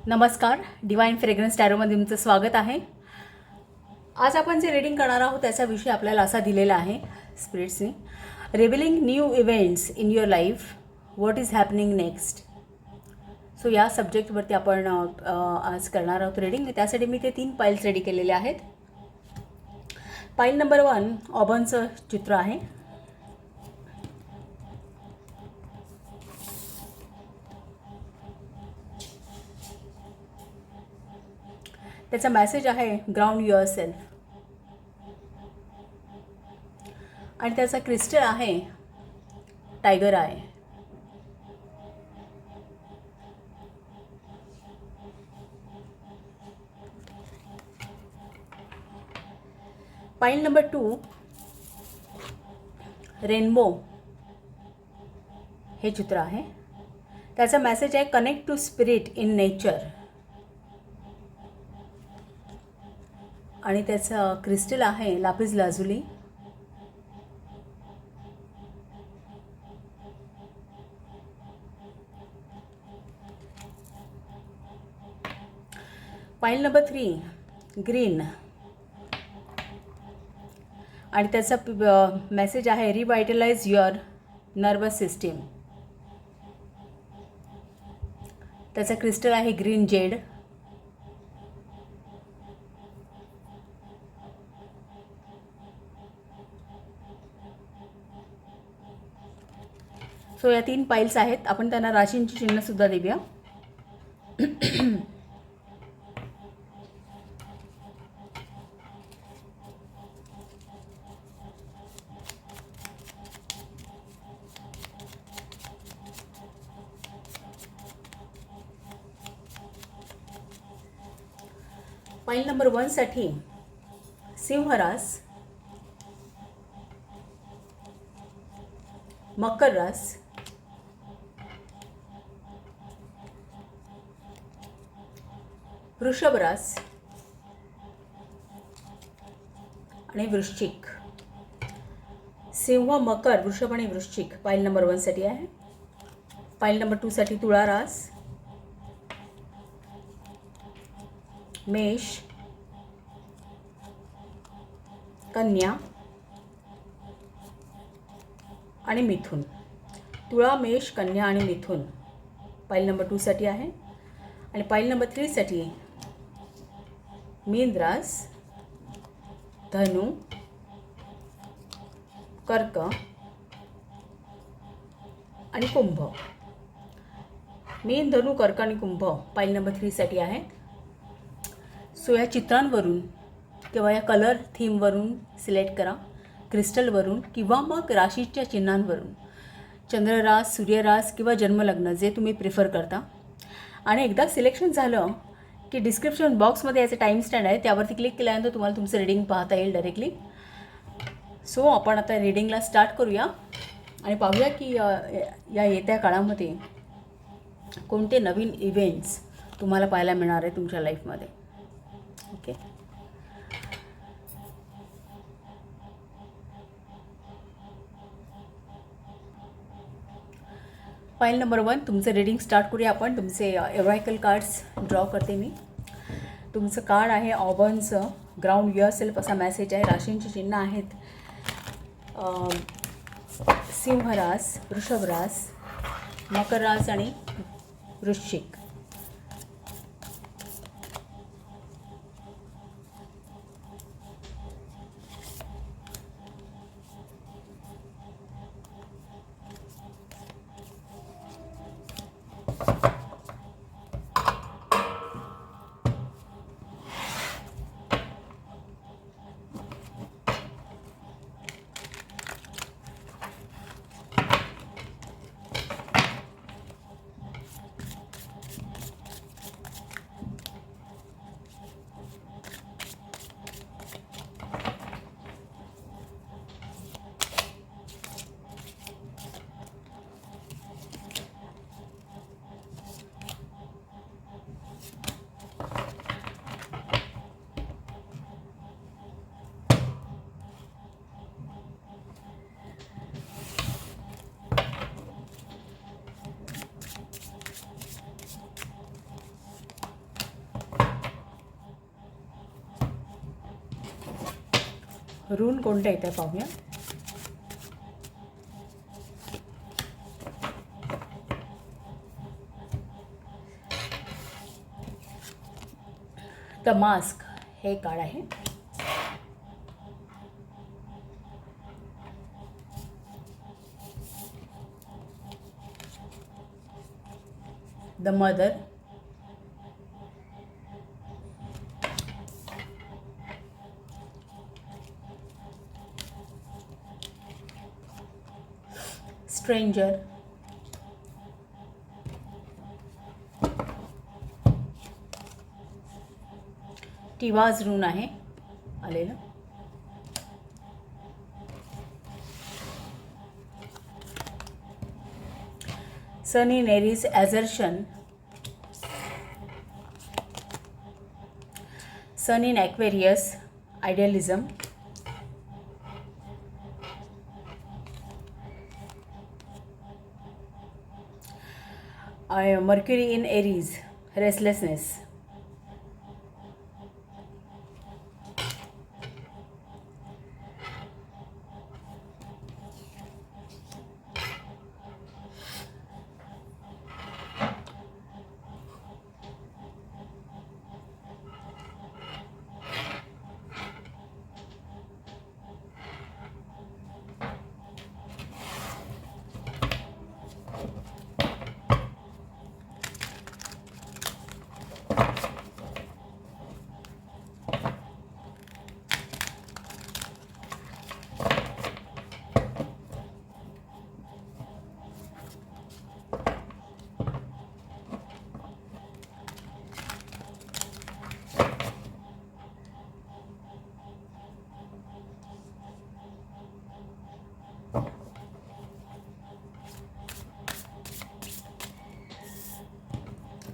नमस्कार, divine fragrance टॅरोमध्ये तुमचं स्वागत आहे. आज आपण जे रीडिंग करणार आहोत त्याचा विषय आपल्याला असा दिलेला आहे स्पिरिट्सने, revealing new events in your life, what is happening next. So या सब्जेक्टवरती आपण आज करणार आहोत रीडिंग. त्यासाठी मी ते 3 पाईल्स रेडी केलेले आहेत. पाईल नंबर 1 ऑबनचं चित्र आहे. त्याचा मेसेज आहे ग्राउंड युअर सेल्फ. आणि त्याचा क्रिस्टल आहे tiger eye. Pile number 2 rainbow हे चित्र आहे. त्याचा मेसेज आहे connect to spirit in nature. आणि त्याचं क्रिस्टल आहे lapis lazuli. Pile number 3 green. आणि त्याचा मेसेज आहे रिवायटलाइज युअर नर्वस सिस्टीम. त्याचा क्रिस्टल आहे ग्रीन जेड. सो या 3 पाईल्स आहेत. आपण त्यांना राशींची चिन्ह सुद्धा देऊया. पाईल नंबर 1 साठी सिंह रास, मकर रास, वृषभ रास आणि वृश्चिक. सिंह, मकर, वृषभ आणि वृश्चिक पाईल नंबर 1 साठी आहे. पाईल नंबर 2 साठी तुळा रास, मेष, कन्या आणि मिथुन. तुळा, मेष, कन्या आणि मिथुन पाईल नंबर 2 साठी आहे. आणि पाईल नंबर 3 साठी मीन रास, धनु, कर्क आणि कुंभ. मीन, धनु, कर्क आणि कुंभ पाईल नंबर 3 साठी आहे. सो या चित्रांवरून किंवा या कलर थीमवरून सिलेक्ट करा, क्रिस्टलवरून किंवा मग राशीच्या चिन्हांवरून, चंद्ररास, सूर्यरास किंवा जन्मलग्न जे तुम्ही प्रिफर करता. आणि एकदा सिलेक्शन झालं की डिस्क्रिप्शन बॉक्समध्ये याचे टाईम स्टँड आहे, त्यावरती क्लिक केल्यानंतर तुम्हाला तुमचं रीडिंग पाहता येईल डायरेक्टली. सो आपण आता रीडिंगला स्टार्ट करूया आणि पाहूया की या येत्या काळामध्ये कोणते नवीन इव्हेंट्स तुम्हाला पाहायला मिळणार आहे तुमच्या लाईफमध्ये. ओके, फाईल नंबर 1 तुमचं रीडिंग स्टार्ट करूया आपण. तुमचे ओरॅकल कार्ड्स ड्रॉ करते मी. तुमचं कार्ड आहे ऑबनचं ग्राउंड युअर सेल्फ असा मेसेज आहे. राशींची चिन्ह आहेत सिंह रास, वृषभ रास, मकर रास आणि वृश्चिक. रून कोणत्या येत्या पाहूया. द मास्क हे कार्ड आहे. The mother, stranger, Tiwaz rune आहे आलेलं. Sun in Aries, assertion, sun in Aquarius, idealism, Mercury in Aries, restlessness,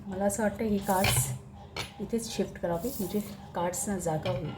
मला असं वाटतं ही कार्ड्स इथेच शिफ्ट करावी, म्हणजे कार्ड्सना जागा होईल.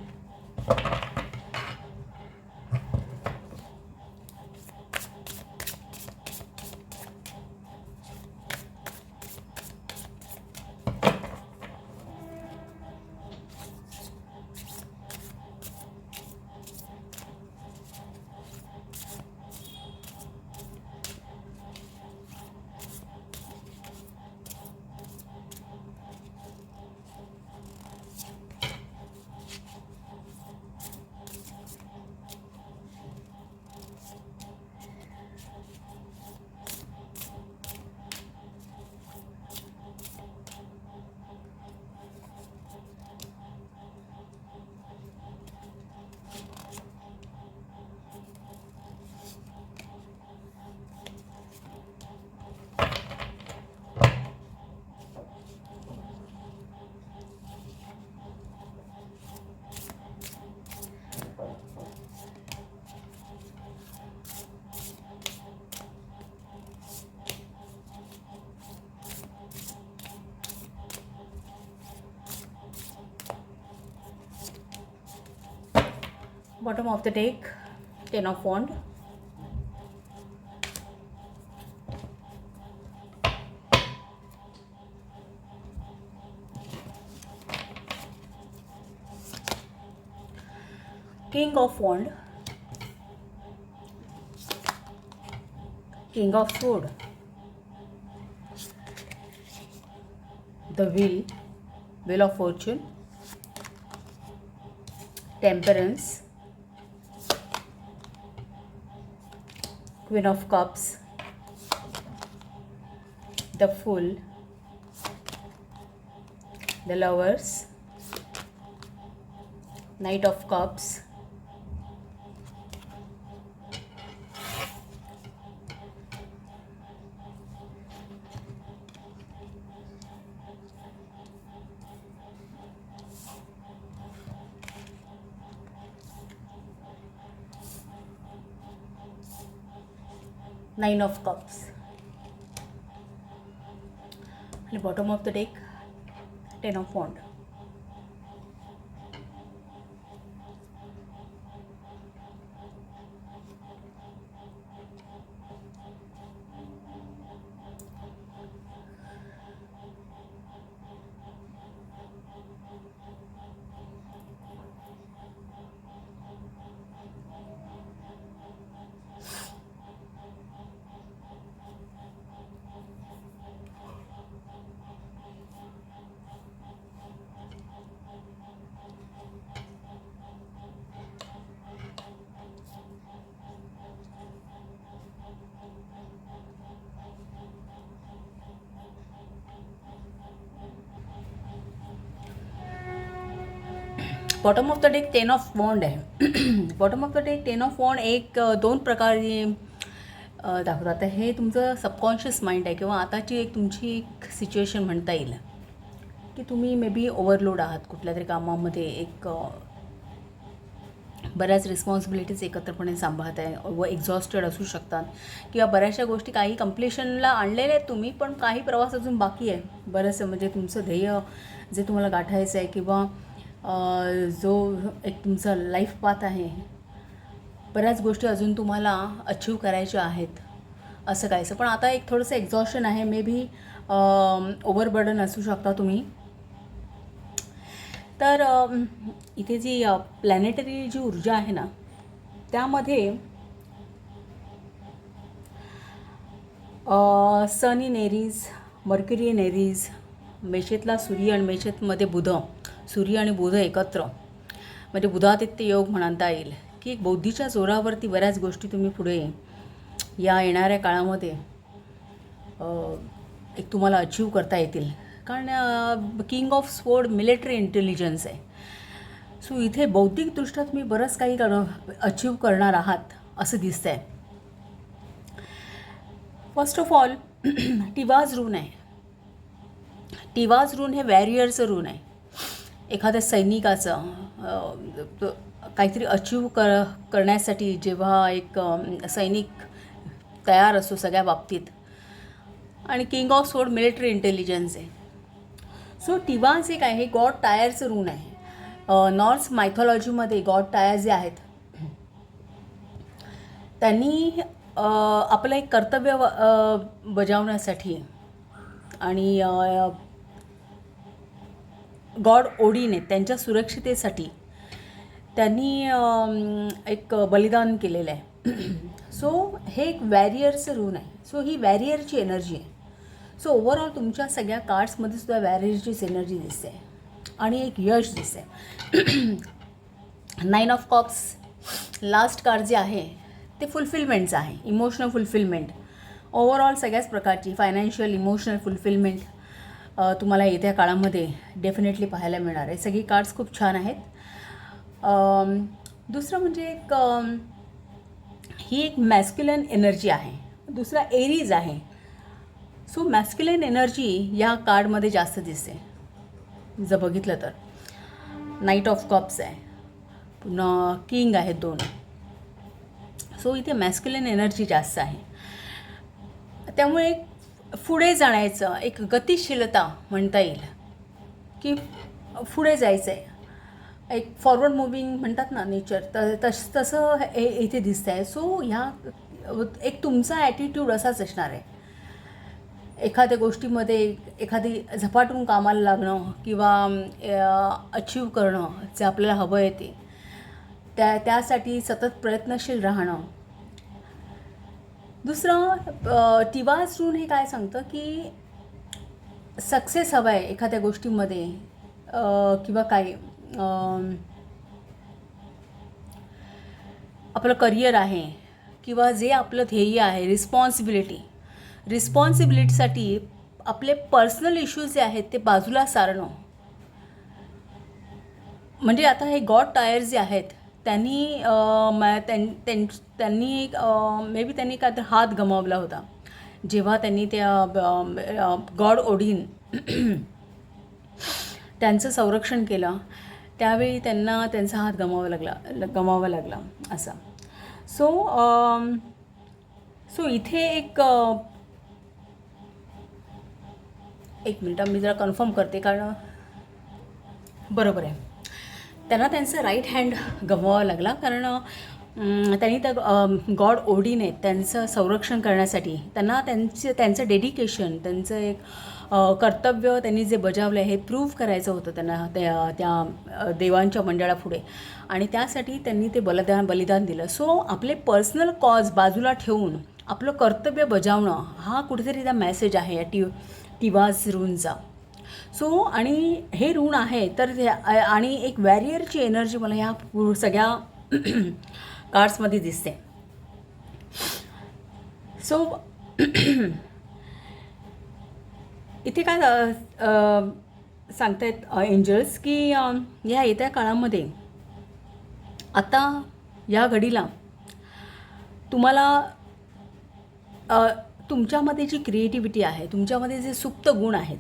Bottom of the deck, Ten of Wands, King of Wands, King of Sword, the Wheel of Fortune, Temperance, Queen of Cups, the Fool, the Lovers, Knight of Cups, Nine of Cups. At the bottom of the deck, Ten of Wands. Bottom of the deck 10 of wand आहे. Bottom of the deck 10 of wand एक दोन प्रकारे दाखवतात. आता हे तुमचं subconscious mind आहे किंवा आताची एक तुमची एक सिच्युएशन म्हणता येईल की तुम्ही मे बी ओव्हरलोड आहात कुठल्या तरी कामामध्ये. एक बऱ्याच रिस्पॉन्सिबिलिटीज एकत्रपणे सांभाळत आहे व एक्झॉस्टेड असू शकतात किंवा बऱ्याचशा गोष्टी काही कंप्लिशनला आणलेल्या आहेत तुम्ही, पण काही प्रवास अजून बाकी आहे. बरंचसं म्हणजे तुमचं ध्येय जे तुम्हाला गाठायचं आहे किंवा जो एक तुमचा लाईफ पाथ आहे, बऱ्याच गोष्टी अजून तुम्हाला अचीव करायच्या आहेत असं काहीसं. पण आता एक थोडंसं एक्झॉशन आहे, मे बी ओव्हरबर्डन असू शकता तुम्ही. तर इथे जी प्लॅनेटरी जी ऊर्जा आहे ना, त्यामध्ये sun in Aries, Mercury in Aries, मेषेतला सूर्य आणि मेषेतमध्ये बुध, सूर्य आणि बुध एकत्र म्हणजे बुधादित्य योग म्हणता येईल की एक बौद्धीच्या जोरावरती बऱ्याच गोष्टी तुम्ही पुढे या येणाऱ्या काळामध्ये एक तुम्हाला अचीव करता येतील. कारण king of sword military intelligence आहे. सो इथे बौद्धिकदृष्ट्या तुम्ही बरंच काही अचीव करणार आहात असं दिसतं आहे. फर्स्ट ऑफ ऑल टिवाज रून आहे. टिवाज रून हे वॅरियरचं रून आहे. एखाद्या सैनिकाचं काहीतरी अचीव करण्यासाठी जेव्हा एक सैनिक तयार असतो सगळ्या बाबतीत, आणि king of sword military intelligence आहे. सो टिवाज एक आहे, गॉड टायरचं रून आहे. नॉर्थ मायथॉलॉजीमध्ये गॉड टायर जे आहेत त्यांनी आपलं एक कर्तव्य बजावण्यासाठी आणि गॉड ओडीने त्यांच्या सुरक्षितेसाठी त्यांनी एक बलिदान केलेलं आहे. सो हे एक वॅरियरचं रून आहे. सो ही वॅरियरची एनर्जी आहे. सो ओव्हरऑल तुमच्या सगळ्या कार्ड्समध्ये सुद्धा वॅरियरचीच एनर्जी दिसते आणि एक यश दिसते. 9 ऑफ कप्स लास्ट कार्ड जे आहे ते फुलफिलमेंटचं आहे. इमोशनल फुलफिलमेंट ओव्हरऑल सगळ्याच प्रकारची फायनान्शियल इमोशनल फुलफिलमेंट तुम्हाला येत्या काळामध्ये डेफिनेटली पाहायला मिळणार आहे. सगळी कार्ड्स खूप छान आहेत. दुसरं म्हणजे एक ही एक मॅस्क्युलन एनर्जी आहे. दुसरा एरीज आहे. सो मॅस्क्युलन एनर्जी या कार्डमध्ये जास्त दिसते जर बघितलं तर. नाईट ऑफ कप्स आहे, पुन्हा किंग आहेत 2. सो इथे मॅस्क्युलन एनर्जी जास्त आहे. त्यामुळे पुढे जाण्याचं एक गतिशीलता म्हणता येईल की पुढे जायचं आहे. एक फॉरवर्ड मुव्हिंग म्हणतात ना नेचर, तर तसं हे इथे दिसतं आहे. सो ह्या एक तुमचा ॲटिट्यूड असाच असणार आहे. एखाद्या गोष्टीमध्ये एखादी झपाटून कामाला लागणं किंवा अचीव करणं जे आपल्याला हवं आहे ते त्यासाठी सतत प्रयत्नशील राहणं. दुसरं टिवाज रून हे काय सांगतं की सक्सेस हवा आहे एखाद्या गोष्टीमध्ये किंवा काय आपलं करिअर आहे किंवा जे आपलं ध्येय आहे, रिस्पॉन्सिबिलिटीसाठी आपले पर्सनल इश्यूज जे आहेत ते बाजूला सारणं. म्हणजे आता हे गॉड टायर जे आहेत त्यांनी मे बी त्यांनी काय तर हात गमावला होता जेव्हा त्यांनी त्या गॉड ओडीन त्यांचं संरक्षण केलं, त्यावेळी त्यांना त्यांचा हात गमावावा लागला असा. सो इथे एक मिनटं मी जरा कन्फर्म करते, कारण बरोबर आहे त्यांना त्यांचं राईट हँड गमवावा लागला, कारण त्यांनी त्या गॉड ओडीने त्यांचं संरक्षण करण्यासाठी त्यांना त्यांचं डेडिकेशन, त्यांचं एक कर्तव्य त्यांनी जे बजावलं आहे हे प्रूव्ह करायचं होतं त्यांना त्या देवांच्या मंडळापुढे, आणि त्यासाठी त्यांनी ते बलिदान दिलं. सो आपले पर्सनल कॉज बाजूला ठेवून आपलं कर्तव्य बजावणं हा कुठेतरी त्या मेसेज आहे या टिवाज रूनचा. सो आणि हे ऋण आहे तर आणि एक वॅरियरची एनर्जी मला ह्या सगळ्या कार्ड्समध्ये दिसते. सो इथे काय सांगतायत एंजल्स की या येत्या काळामध्ये आता या घडीला तुम्हाला तुमच्यामध्ये जी क्रिएटिव्हिटी आहे, तुमच्यामध्ये जे सुप्त गुण आहेत,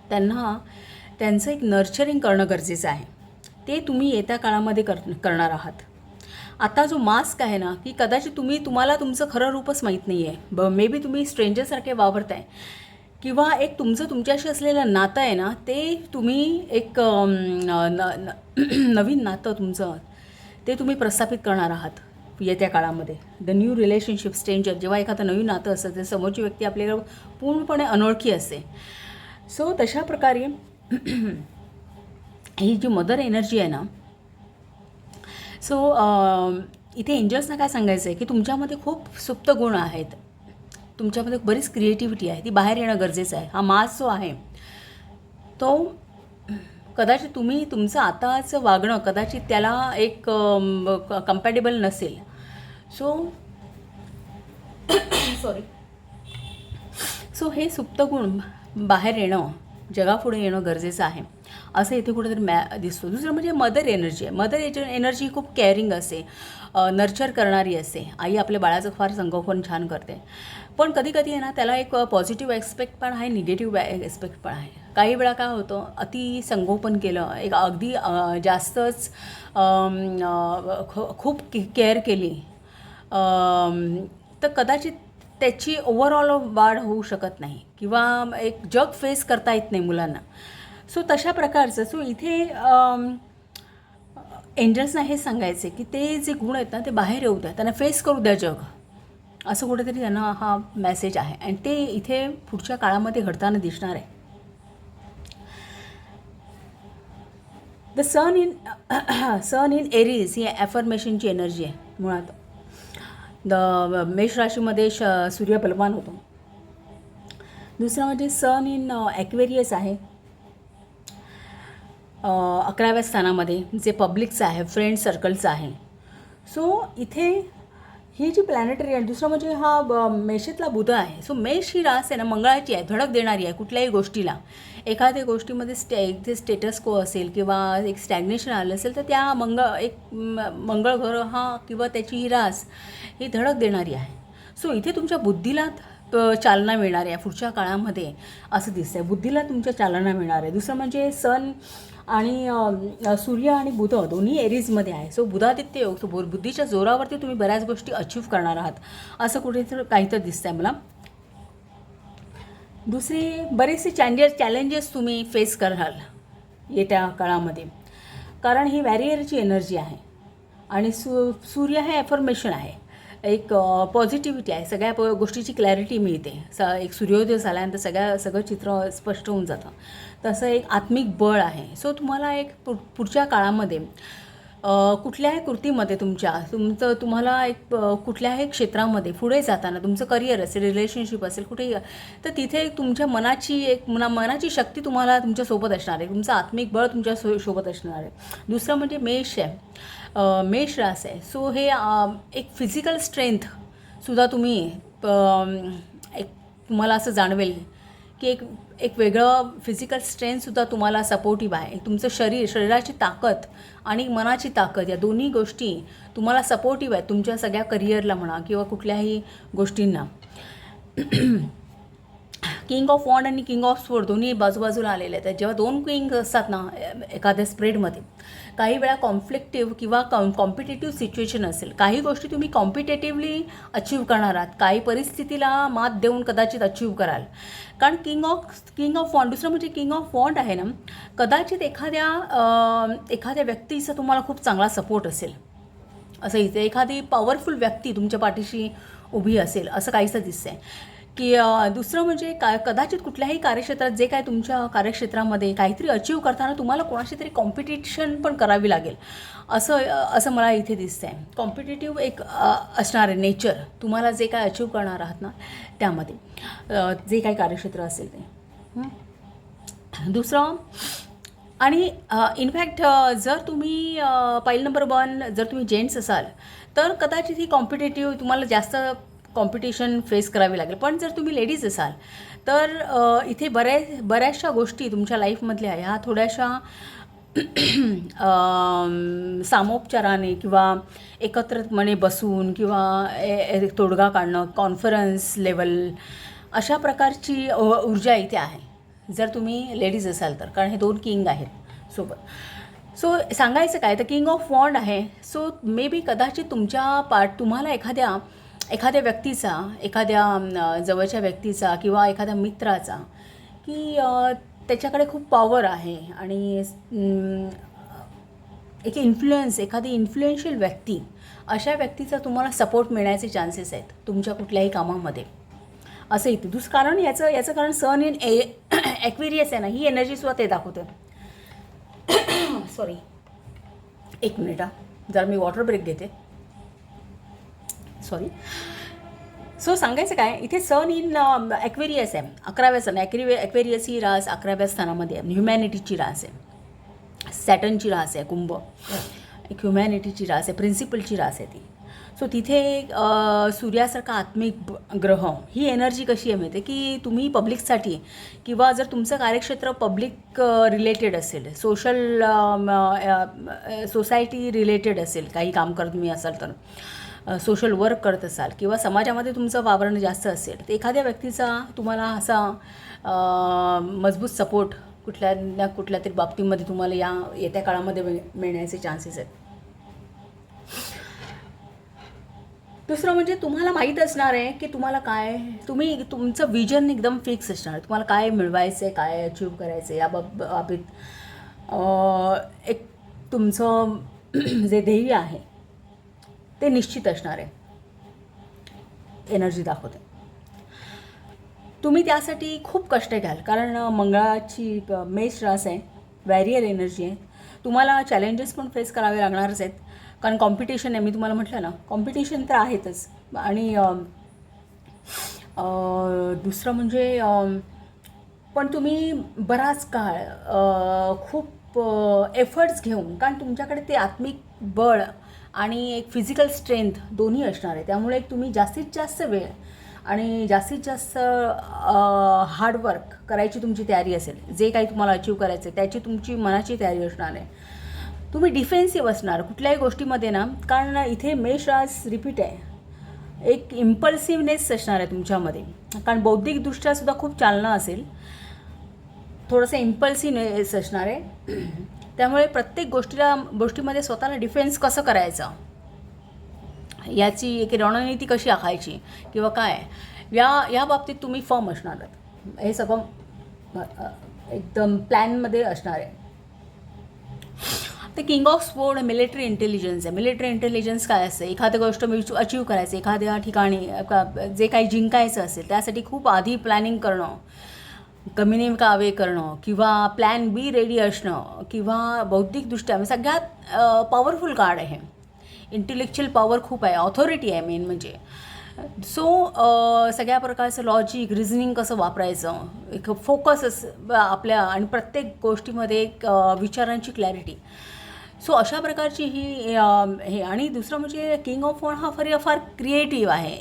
त्यांचं एक नर्चरिंग करणं गरजेचं आहे. ते तुम्ही येत्या काळामध्ये करणार आहात. आता जो मास्क आहे ना, की कदाचित तुम्हाला तुमचं खरं रूपच माहीत नाही आहे. मे बी तुम्ही स्ट्रेंजरसारखे वावरताय किंवा एक तुमच्याशी असलेलं नातं आहे ना, ते तुम्ही एक नवीन नातं तुमचं ते तुम्ही प्रस्थापित करणार आहात येत्या काळामध्ये. द न्यू रिलेशनशिप स्ट्रेंजर, जेव्हा एखादं नवीन नातं असतं ते समोरची व्यक्ती आपल्याला पूर्णपणे अनोळखी असते. सो तशा प्रकारे ही जी मदर एनर्जी आहे ना, सो इथे एंजल्सना काय सांगायचं आहे की तुमच्यामध्ये खूप सुप्त गुण आहेत, तुमच्यामध्ये बरीच क्रिएटिव्हिटी आहे, ती बाहेर येणं गरजेचं आहे. हा मास जो आहे तो कदाचित तुमचं आताचं वागणं कदाचित त्याला एक कम्पॅटेबल नसेल. सो हे सुप्त गुण बाहेर येणं, जगापुढे येणं गरजेचं आहे, असं इथे कुठेतरी दिसतो. दुसरं म्हणजे मदर एनर्जी आहे. मदर एनर्जी खूप केअरिंग असते, नर्चर करणारी असते. आई आपल्या बाळाचं फार संगोपन छान करते. पण कधी कधी आहे ना, त्याला एक पॉझिटिव्ह ॲस्पेक्ट पण आहे, निगेटिव्ह ॲस्पेक्ट पण आहे. काही वेळा काय होतं, अति संगोपन केलं, एक अगदी जास्तच खूप केअर केली तर कदाचित त्याची ओव्हरऑल वाढ होऊ शकत नाही किंवा एक जग फेस करता येत नाही मुलांना. सो तशा प्रकारचं. सो इथे एंजल्सना हे सांगायचे की ते जे गुण आहेत ना, ते बाहेर येऊ द्या, त्यांना फेस करू द्या जग, असं कुठेतरी त्यांना हा मेसेज आहे. आणि ते इथे पुढच्या काळामध्ये घडताना दिसणार आहे. द सन इन एरीज ही ॲफर्मेशनची एनर्जी आहे मुळात. मेष राशीमध्ये सूर्य बलवान होतो. दुसरा म्हणजे सन इन ॲक्वेरियस आहे 11व्या स्थानामध्ये, जे पब्लिकचं आहे, फ्रेंड सर्कलचं आहे. सो इथे ही जी प्लॅनेटरी आहे. दुसरं म्हणजे हा मेषातला बुध आहे. सो मेष ही रास आहे ना, मंगळाची आहे, धडक देणारी आहे कुठल्याही गोष्टीला. एखाद्या गोष्टीमध्ये जे स्टेटस को असेल किंवा एक स्टॅग्नेशन आलं असेल तर त्या मंगळ ग्रह हा किंवा त्याची ही रास ही धडक देणारी आहे. सो इथे तुमच्या बुद्धीला चालना मिळणार आहे पुढच्या काळामध्ये, असं दिसतं आहे. बुद्धीला तुमच्या चालना मिळणार आहे. दुसरं म्हणजे सन आणि सूर्य आणि बुध दोन्ही एरीजमध्ये आहे. सो बुधादित्य योग. सो बुद्धीच्या जोरावरती तुम्ही बऱ्याच गोष्टी अचीव्ह करणार आहात, असं कुठेतरी काहीतरी दिसतं आहे मला. दुसरी बरेचसे चॅलेंजेस तुम्ही फेस कराल येत्या काळामध्ये, कारण ही वॅरियरची एनर्जी आहे. आणि सूर्य हे ॲफर्मेशन आहे, एक पॉझिटिव्हिटी आहे, सगळ्या गोष्टीची क्लॅरिटी मिळते. एक सूर्योदय झाल्यानंतर सगळं चित्र स्पष्ट होऊन जातं. तसं एक आत्मिक बळ आहे. सो तुम्हाला एक पुढच्या काळामध्ये कुठल्याही कृतीमध्ये तुम्हाला एक कुठल्याही क्षेत्रामध्ये पुढे जाताना, तुमचं करिअर असेल, रिलेशनशिप असेल, कुठेही, तर तिथे तुमच्या मनाची शक्ती तुम्हाला तुमच्यासोबत असणार आहे, तुमचं आत्मिक बळ तुमच्या सोबत असणार आहे. दुसरं म्हणजे मेष आहे, मेष रास आहे. सो हे एक फिजिकल स्ट्रेंथसुद्धा तुम्ही तुम्हाला असं जाणवेल की एक वेगळं फिजिकल स्ट्रेंथसुद्धा तुम्हाला सपोर्टिव्ह आहे. तुमचं शरीराची ताकद आणि मनाची ताकद या दोन्ही गोष्टी तुम्हाला सपोर्टिव्ह आहेत तुमच्या सगळ्या करिअरला म्हणा किंवा कुठल्याही गोष्टींना. किंग ऑफ वॉन्ड आणि किंग ऑफ स्वॉर्ड दोन्ही बाजूबाजूला आलेले आहेत. जेव्हा दोन किंग असतात ना एखाद्या स्प्रेडमध्ये, काही वेळा कॉन्फ्लिक्टिव्ह किंवा कॉम्पिटेटिव्ह सिच्युएशन असेल, काही गोष्टी तुम्ही कॉम्पिटेटिव्हली अचीव्ह करणार आहात, काही परिस्थितीला मात देऊन कदाचित अचीव्ह कराल. कारण किंग ऑफ वॉन्ड. दुसरं म्हणजे किंग ऑफ वॉन्ड आहे ना, कदाचित एखाद्या व्यक्तीचा तुम्हाला खूप चांगला सपोर्ट असेल, असं इथे एखादी पॉवरफुल व्यक्ती तुमच्या पाठीशी उभी असेल, असं काहीसं दिसतं आहे. की दुसरं म्हणजे कदाचित कुठल्याही कार्यक्षेत्रात जे काय तुमच्या कार्यक्षेत्रामध्ये काहीतरी अचीव्ह करताना तुम्हाला कोणाशी तरी कॉम्पिटिशन पण करावी लागेल, असं मला इथे दिसतं आहे. कॉम्पिटेटिव्ह एक असणार आहे नेचर तुम्हाला जे काय अचीव्ह करणार आहात ना त्यामध्ये, जे काही कार्यक्षेत्र असेल ते. दुसरं आणि इनफॅक्ट जर तुम्ही पाईल नंबर 1 जर तुम्ही जेंट्स असाल तर कदाचित ही कॉम्पिटेटिव्ह तुम्हाला जास्त कॉम्पिटिशन फेस करावी लागेल. पण जर तुम्ही लेडीज असाल तर इथे बऱ्याचशा गोष्टी तुमच्या लाईफमधल्या ह्या थोड्याशा सामोपचाराने किंवा एकत्रितपणे बसून किंवा तोडगा काढणं, कॉन्फरन्स लेवल, अशा प्रकारची ऊर्जा इथे आहे जर तुम्ही लेडीज असाल तर. कारण हे 2 किंग आहेत सोबत. सो सांगायचं काय तर किंग ऑफ वॉन्ड आहे. सो मे बी कदाचित तुम्हाला एखाद्या व्यक्तीचा, एखाद्या जवळच्या व्यक्तीचा किंवा एखाद्या मित्राचा की त्याच्याकडे खूप पॉवर आहे आणि एखादी इन्फ्लुएन्शियल व्यक्ती, अशा व्यक्तीचा तुम्हाला सपोर्ट मिळण्याचे चान्सेस आहेत तुमच्या कुठल्याही कामामध्ये असं इथे. कारण याचं कारण सन इन ॲक्वेरियस आहे ना, ही एनर्जीसुद्धा ते दाखवते. सॉरी, एक मिनिट जरा मी वॉटर ब्रेक घेते. सॉरी. सो सांगायचं काय, इथे सन इन ॲक्वेरियस आहे, 11व्या सन. ॲक्वेरियस ही रास 11व्या स्थानामध्ये आहे. ह्युमॅनिटीची रास आहे, सॅटर्नची रास आहे, कुंभ एक ह्युमॅनिटीची रास आहे, प्रिन्सिपलची रास आहे ती. सो तिथे सूर्यासारखा आत्मिक ग्रह, ही एनर्जी कशी आहे माहिती आहे की तुम्ही पब्लिकसाठी किंवा जर तुमचं कार्यक्षेत्र पब्लिक रिलेटेड असेल, सोसायटी रिलेटेड असेल, काही काम करत तुम्ही असाल तर, सोशल वर्क करत असाल किंवा समाजामध्ये तुमचं वावरणं जास्त असेल तर एखाद्या व्यक्तीचा तुम्हाला असा मजबूत सपोर्ट कुठल्या तरी बाबतीमध्ये तुम्हाला येत्या काळामध्ये मिळण्याचे चान्सेस आहेत. दुसरं म्हणजे तुम्हाला माहीत असणार आहे की तुम्हाला तुमचं विजन एकदम फिक्स असणार आहे. तुम्हाला काय मिळवायचं आहे, काय अचीव करायचं आहे या बाबतीत एक तुमचं जे ध्येय आहे ते निश्चित असणार आहे, एनर्जी दाखवते. तुम्ही त्यासाठी खूप कष्ट घ्याल कारण मंगळाची मेष रास आहे, वॅरियर एनर्जी आहे. तुम्हाला चॅलेंजेस पण फेस करावे लागणारच आहेत कारण कॉम्पिटिशन आहे. मी तुम्हाला म्हटलं ना, कॉम्पिटिशन तर आहेतच. आणि दुसरं म्हणजे पण तुम्ही बराच काळ खूप एफर्ट्स घेऊन, कारण तुमच्याकडे ते आत्मिक बळ आणि एक फिजिकल स्ट्रेंथ दोन्ही असणार आहे. त्यामुळे तुम्ही जास्तीत जास्त वेळ आणि जास्तीत जास्त हार्डवर्क करायची तुमची तयारी असेल. जे काही तुम्हाला अचीव करायचं आहे त्याची तुमची मनाची तयारी असणार आहे. तुम्ही डिफेन्सिव्ह असणार कुठल्याही गोष्टीमध्ये ना, कारण इथे मेष रास रिपीट आहे. एक इम्पल्सिव्हनेस असणार आहे तुमच्यामध्ये, कारण बौद्धिकदृष्ट्यासुद्धा खूप चालना असेल, थोडंसं इम्पल्सिव्हनेस असणार आहे. त्यामुळे प्रत्येक गोष्टीमध्ये स्वतःला डिफेन्स कसं करायचं, याची एक रणनीती कशी आखायची किंवा काय, या बाबतीत तुम्ही फर्म असणार आहात. हे सगळं एकदम प्लॅनमध्ये असणार आहे. ते king of sword military intelligence आहे. मिलिटरी इंटेलिजन्स काय असतं, एखादी गोष्ट अचीव करायचं, एखाद्या ठिकाणी जे काही जिंकायचं असेल त्यासाठी खूप आधी प्लॅनिंग करणं, कम्युनिकावे करणं किंवा प्लॅन बी रेडी असणं किंवा बौद्धिकदृष्ट्या सगळ्यात पॉवरफुल कार्ड आहे. इंटेलेक्च्युअल पॉवर खूप आहे, ऑथॉरिटी आहे मेन म्हणजे. सो सगळ्या प्रकारचं लॉजिक, रिझनिंग कसं वापरायचं, एक फोकस आपल्या आणि प्रत्येक गोष्टीमध्ये एक विचारांची क्लॅरिटी. सो अशा प्रकारची ही हे. आणि दुसरं म्हणजे किंग ऑफ वॉन्ड हा फार क्रिएटिव्ह आहे,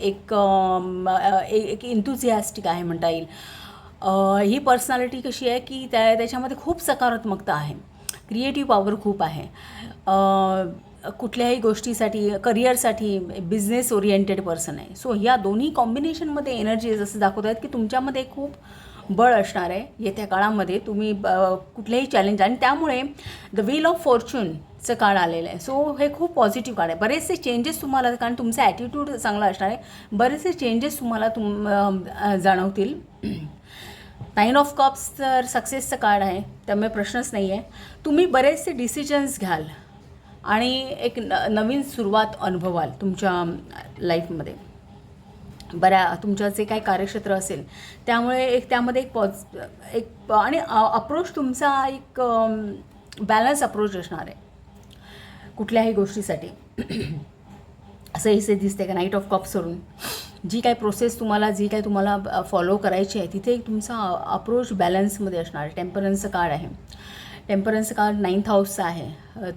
एक इंथुझियास्टिक आहे म्हणता येईल. ही पर्सनॅलिटी कशी आहे की त्याच्यामध्ये खूप सकारात्मकता आहे, क्रिएटिव्ह पॉवर खूप आहे. कुठल्याही गोष्टीसाठी, करिअरसाठी बिझनेस ओरिएंटेड पर्सन आहे. सो ह्या दोन्ही कॉम्बिनेशनमध्ये एनर्जी जसं दाखवत आहेत की तुमच्यामध्ये खूप बळ असणार आहे येत्या काळामध्ये. तुम्ही कुठलेही चॅलेंज, आणि त्यामुळे द व्हील ऑफ फॉर्च्यूनचं काळ आलेलं आहे. सो हे खूप पॉझिटिव्ह काळ आहे. बरेचसे चेंजेस तुम्हाला, कारण तुमचा ॲटिट्यूड चांगला असणार आहे, बरेचसे चेंजेस तुम्हाला जाणवतील. 9 ऑफ कप्स तर सक्सेसचं कार्ड आहे, त्यामुळे प्रश्नच नाही आहे. तुम्ही बरेचसे डिसिजन्स घ्याल आणि एक नवीन सुरुवात अनुभवाल तुमच्या लाईफमध्ये. तुमचं जे काही कार्यक्षेत्र असेल त्यामुळे त्यामध्ये एक आणि अप्रोच तुमचा एक बॅलन्स अप्रोच असणार आहे कुठल्याही गोष्टीसाठी. असं इथे दिसते का नाईट ऑफ कप्स सोडून जी काही प्रोसेस जी काही तुम्हाला फॉलो करायची आहे तिथे एक तुमचा अप्रोच बॅलन्समध्ये असणार आहे. टेम्परन्सचं कार्ड आहे. टेम्परन्सचं कार्ड 9th हाऊसचं आहे.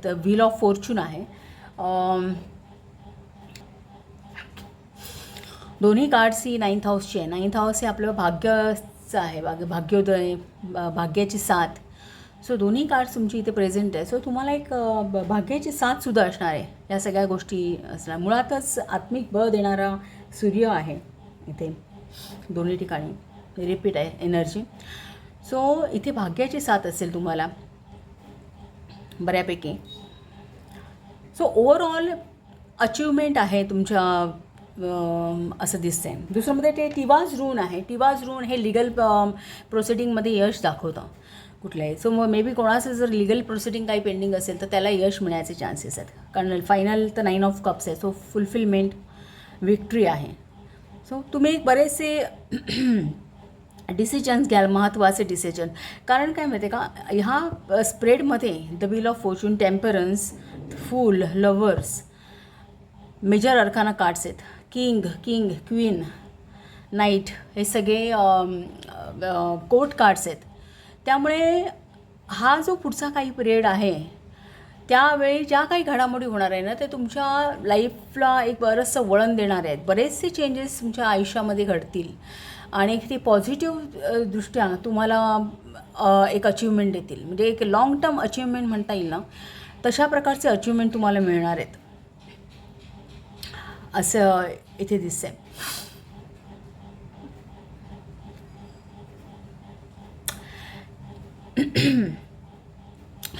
तर व्हील ऑफ फॉर्च्यून आहे. दोन्ही कार्ड्स ही 9th हाऊसची आहे. 9th हाऊस हे आपलं भाग्याचं आहे, भाग्योदय, भाग्याची साथ. सो दोन्ही कार्ड्स तुमची इथे प्रेझेंट आहे. सो तुम्हाला एक भाग्याची साथसुद्धा असणार आहे. या सगळ्या गोष्टी असणार. मुळातच आत्मिक बळ देणारा सूर्य आहे इथे दोन्ही ठिकाणी. रिपीट आहे एनर्जी. सो इथे भाग्याची साथ असेल तुम्हाला बऱ्यापैकी. सो ओव्हरऑल अचिव्हमेंट आहे तुमच्या असं दिसतंय. दुसरंमध्ये ते टिवाज रून आहे. टिवाज रून हे लिगल प्रोसिडिंगमध्ये यश दाखवतं कुठल्याही. सो मग मे बी कोणाचं जर लिगल प्रोसिडिंग काही पेंडिंग असेल तर त्याला यश मिळण्याचे चान्सेस आहेत. कारण फायनल तर 9 ऑफ कप्स आहे. सो फुलफिलमेंट, विक्ट्री आहे. सो तुम्ही बरेचसे डिसिजन्स घ्याल, महत्त्वाचे डिसिजन. कारण काय माहिती आहे का, ह्या स्प्रेडमध्ये the wheel of fortune, temperance, fool, lovers, major arcana cards आहेत. किंग, क्वीन, नाईट हे सगळे कोर्ट कार्ड्स आहेत. त्यामुळे हा जो पुढचा काही पिरियड आहे त्यावेळी ज्या काही घडामोडी होणार आहे ना, ते तुमच्या लाईफला एक बरंचसं वळण देणार आहेत. बरेचसे चेंजेस तुमच्या आयुष्यामध्ये घडतील आणि ते पॉझिटिव्ह दृष्ट्या तुम्हाला एक अचिव्हमेंट देतील. म्हणजे एक लाँग टर्म अचिव्हमेंट म्हणता येईल ना, तशा प्रकारचे अचिव्हमेंट तुम्हाला मिळणार आहेत असं इथे दिसतंय.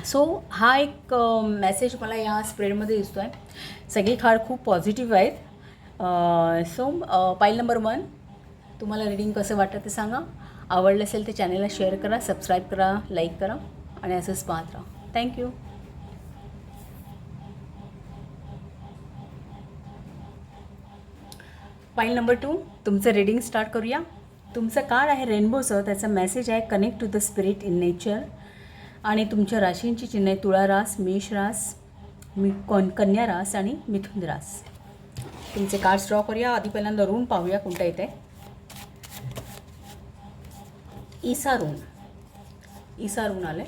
सो हा एक मेसेज मला या स्प्रेडमध्ये दिसतो आहे. सगळी कार्ड खूप पॉझिटिव्ह आहेत. सो पाईल नंबर 1, तुम्हाला रीडिंग कसं वाटतं ते सांगा. आवडलं असेल तर चॅनलला शेअर करा, सबस्क्राईब करा, लाईक करा आणि असंच पाहत राहा. थँक्यू. पाईल नंबर 2, तुमचं रीडिंग स्टार्ट करूया. तुमचं कार्ड आहे रेनबोचं. त्याचा मेसेज आहे connect to the spirit in nature. आणि तुमच्या राशींची चिन्ह आहे तुळा रास, मेष रास, कन्या रास आणि मिथुन रास. तुमचे कार्ड्स ड्रॉ करूया. आधी पहिल्यांदा रून पाहूया कोणता येते. ईसा रून आले.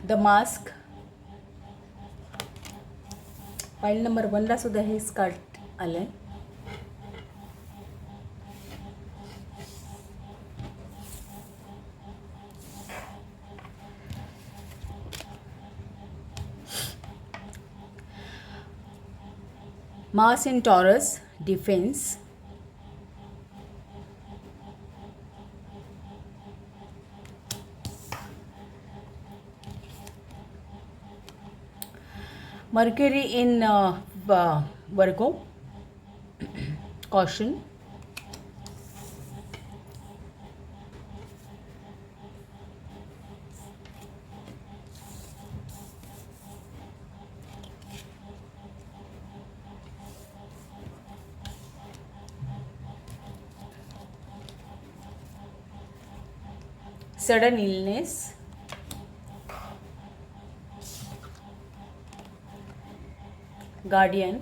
The mask. फाईल नंबर 1ला सुद्धा हे कार्ड आलं आहे. Mars in Taurus, defense. Mercury in Virgo, caution. Sudden illness. Guardian.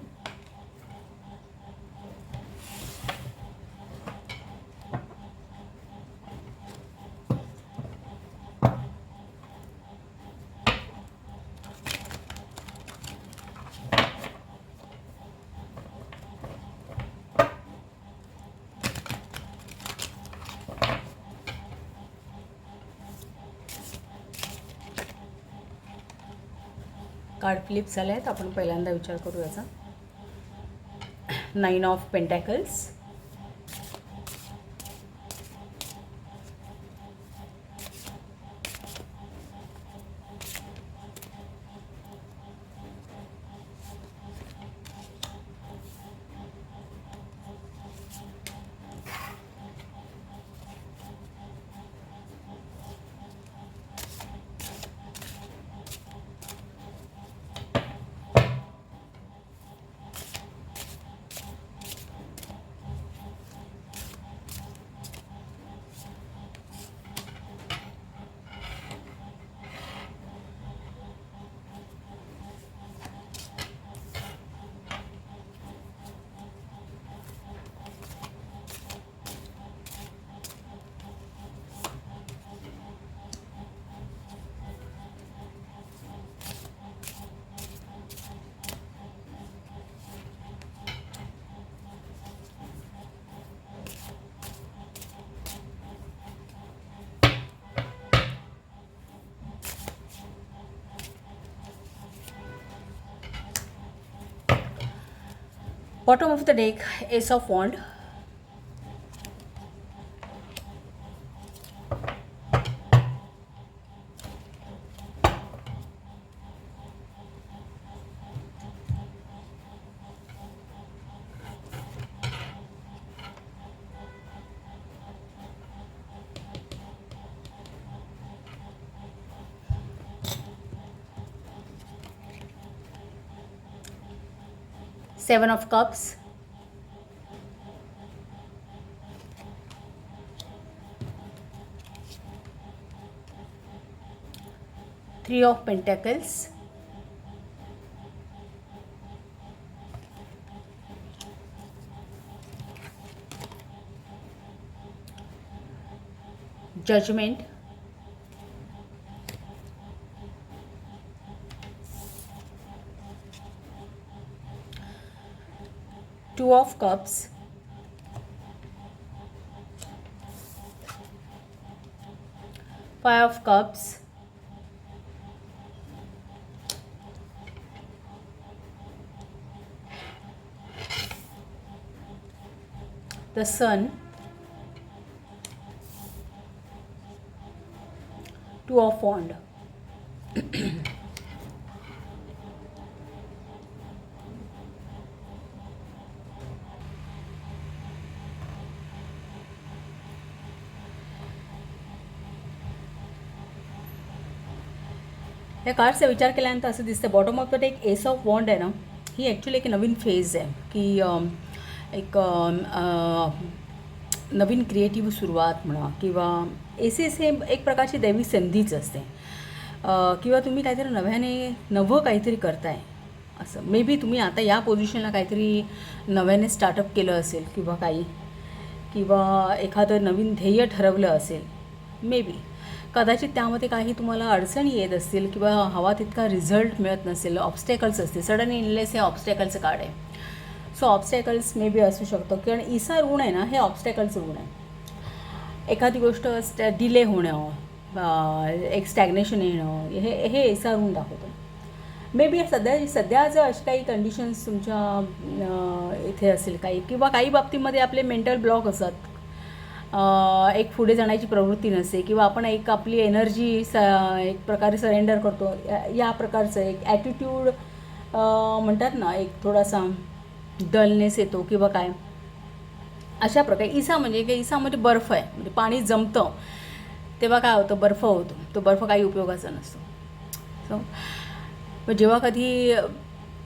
Card flip झाले आहेत. आपण पहिल्यांदा विचार करू याचा. 9 of pentacles, bottom of the deck, Ace of Wand, Seven of Cups, Three of Pentacles, Judgment, Two of Cups, Five of Cups, the Sun, Two of Wand. या कार्डचा विचार केल्यानंतर असं दिसतं, bottom of the deck ace of wand आहे ना, ही actually एक नवीन phase आहे की एक नवीन क्रिएटिव्ह सुरुवात म्हणा, किंवा एसेस हे एक प्रकारची दैवी संधीच असते, किंवा तुम्ही काहीतरी नवं काहीतरी करताय असं. मे बी तुम्ही आता या पोझिशनला काहीतरी नव्याने स्टार्टअप केलं असेल, किंवा एखादं नवीन ध्येय ठरवलं असेल. मे बी कदाचित त्यामध्ये काही तुम्हाला अडचणी येत असतील, किंवा हवा तितका रिझल्ट मिळत नसेल, ऑब्स्टॅकल्स असतील. सडन इनलेस हे ऑब्स्टॅकलचं कार्ड आहे. सो ऑब्स्टॅकल्स मे बी असू शकतो, कारण ईसा ऋण आहे ना, हे ऑब्स्टॅकलचं ऋण आहे. एखादी गोष्ट डिले होणं, एक स्टॅग्नेशन येणं, हे ईसा ऋण दाखवतो. मे बी सध्या जर अशी काही कंडिशन्स तुमच्या इथे असेल काही, किंवा काही बाबतीमध्ये आपले मेंटल ब्लॉक असतात, एक पुढे जाण्याची प्रवृत्ती नसते, किंवा आपण एक आपली एनर्जी एक प्रकारे सरेंडर करतो, या प्रकारचं एक ॲटिट्यूड म्हणतात ना, एक थोडासा डलनेस येतो किंवा काय, अशा प्रकारे. ईसामध्ये बर्फ आहे, म्हणजे पाणी जमतं तेव्हा काय होतं, बर्फ होतो. तो बर्फ काही उपयोगाचा नसतो. सो जेव्हा कधी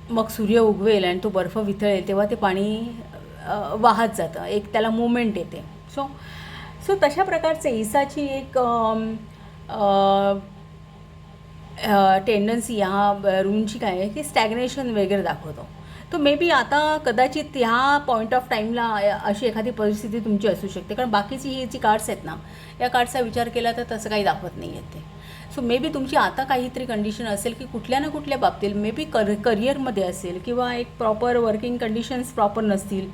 मग सूर्य उगवेल आणि तो बर्फ वितळेल, तेव्हा ते पाणी वाहत जातं, एक त्याला मुवमेंट येते. सो तशा प्रकारचे ईसाची एक टेंडन्सी ह्या ऋणची काय आहे की स्टॅग्नेशन वगैरे दाखवतो. तो मे बी आता कदाचित ह्या पॉईंट ऑफ टाईमला अशी एखादी परिस्थिती तुमची असू शकते, कारण बाकीची ही जी कार्ड्स आहेत ना, या कार्ड्सचा विचार केला तर तसं काही दाखवत नाही आहेत ते. सो मे बी तुमची आता काहीतरी कंडिशन असेल की कुठल्या ना कुठल्या बाबतीत, मे बी करिअरमध्ये असेल, किंवा एक प्रॉपर वर्किंग कंडिशन्स प्रॉपर नसतील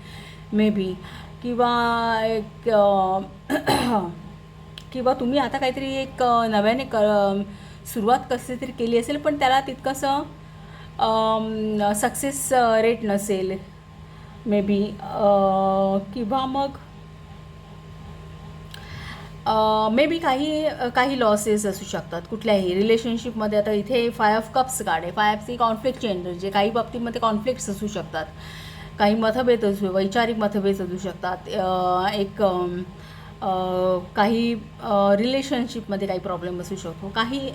मे बी, किंवा एक किंवा तुम्ही आता काहीतरी एक नव्याने सुरुवात कशी तरी केली असेल, पण त्याला तितकंसं सक्सेस रेट नसेल मे बी, किंवा मग मे बी काही लॉसेस असू शकतात कुठल्याही रिलेशनशिपमध्ये. आता इथे 5 ऑफ कप्स कार्ड आहे. 5 ही कॉन्फ्लिक्टची एनर्जी. काही बाबतीमध्ये कॉन्फ्लिक्ट्स असू शकतात, काही मतभेद वैचारिक मतभेद असू शकतात, काही रिलेशनशिपमध्ये काही प्रॉब्लेम असू शकतो काही.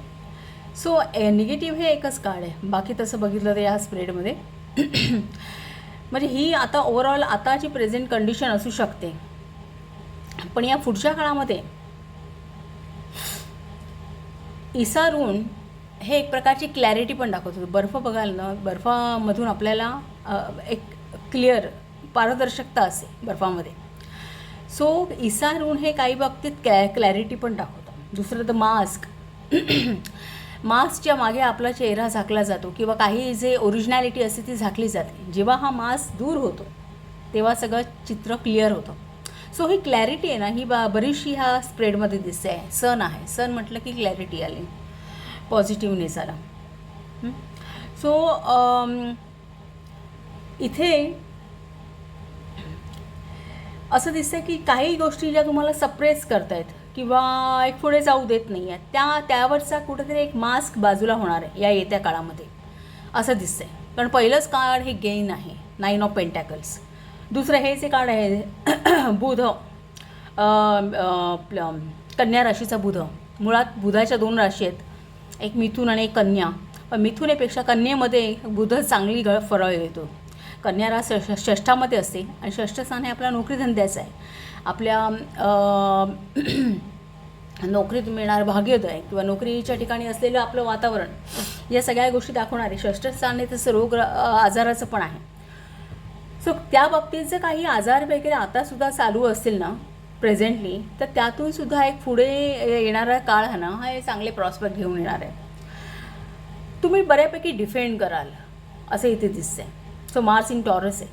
सो निगेटिव्ह हे एकच कार्ड आहे. बाकी तसं बघितलं तर या स्प्रेडमध्ये म्हणजे ही आता ओव्हरऑल आताची प्रेझेंट कंडिशन असू शकते. पण या पुढच्या काळामध्ये ईसा ऋण हे एक प्रकारची क्लॅरिटी पण दाखवतो. बर्फ बघाल ना, बर्फामधून आपल्याला एक क्लिअर पारदर्शकता असते बर्फामध्ये. सो ईसा ऋण हे काही बाबतीत क्लॅरिटी पण दाखवतं. दुसरं तर मास्क. मास्कच्या मागे आपला चेहरा झाकला जातो किंवा काही जे ओरिजिनॅलिटी असते ती झाकली जाते. जेव्हा हा मास्क दूर होतो तेव्हा सगळं चित्र क्लिअर होतं. सो ही क्लॅरिटी आहे ना, ही बरीचशी ह्या स्प्रेडमध्ये दिसते आहे. सन आहे, सन म्हटलं की क्लॅरिटी आली, पॉझिटिव्हनेस आला. सो इथे असं दिसतं की काही गोष्टी ज्या तुम्हाला सप्रेस करतायत किंवा एक पुढे जाऊ देत नाही आहेत त्यावरचा कुठेतरी एक मास्क बाजूला होणार आहे या येत्या काळामध्ये असं दिसतंय. कारण पहिलंच कार्ड हे गेन आहे, 9 ऑफ पेंटॅकल्स. दुसरं हे जे कार्ड आहे बुध, कन्या राशीचा बुध. मुळात बुधाच्या 2 राशी आहेत, एक मिथुन आणि एक कन्या. पण मिथुनेपेक्षा कन्येमध्ये बुध चांगली फरळ येतो. कन्या रास षष्ठामध्ये असते आणि षष्ठ स्थान हे आपल्या नोकरीधंद्याचं आहे. आपल्या नोकरीत मिळणार भाग्योदय किंवा नोकरीच्या ठिकाणी असलेलं आपलं वातावरण या सगळ्या गोष्टी दाखवणारे. षष्ठ स्थान हे तसं रोग आजाराचं पण आहे. सो त्या बाबतीत जर काही आजार वगैरे आतासुद्धा चालू असतील ना प्रेझेंटली, तर त्यातूनसुद्धा एक पुढे येणारा काळ हा ना, हा चांगले प्रॉस्पेक्ट घेऊन येणार आहे. तुम्ही बऱ्यापैकी डिफेंड कराल असं इथे दिसतंय. सो मार्स इन टॉरस आहे.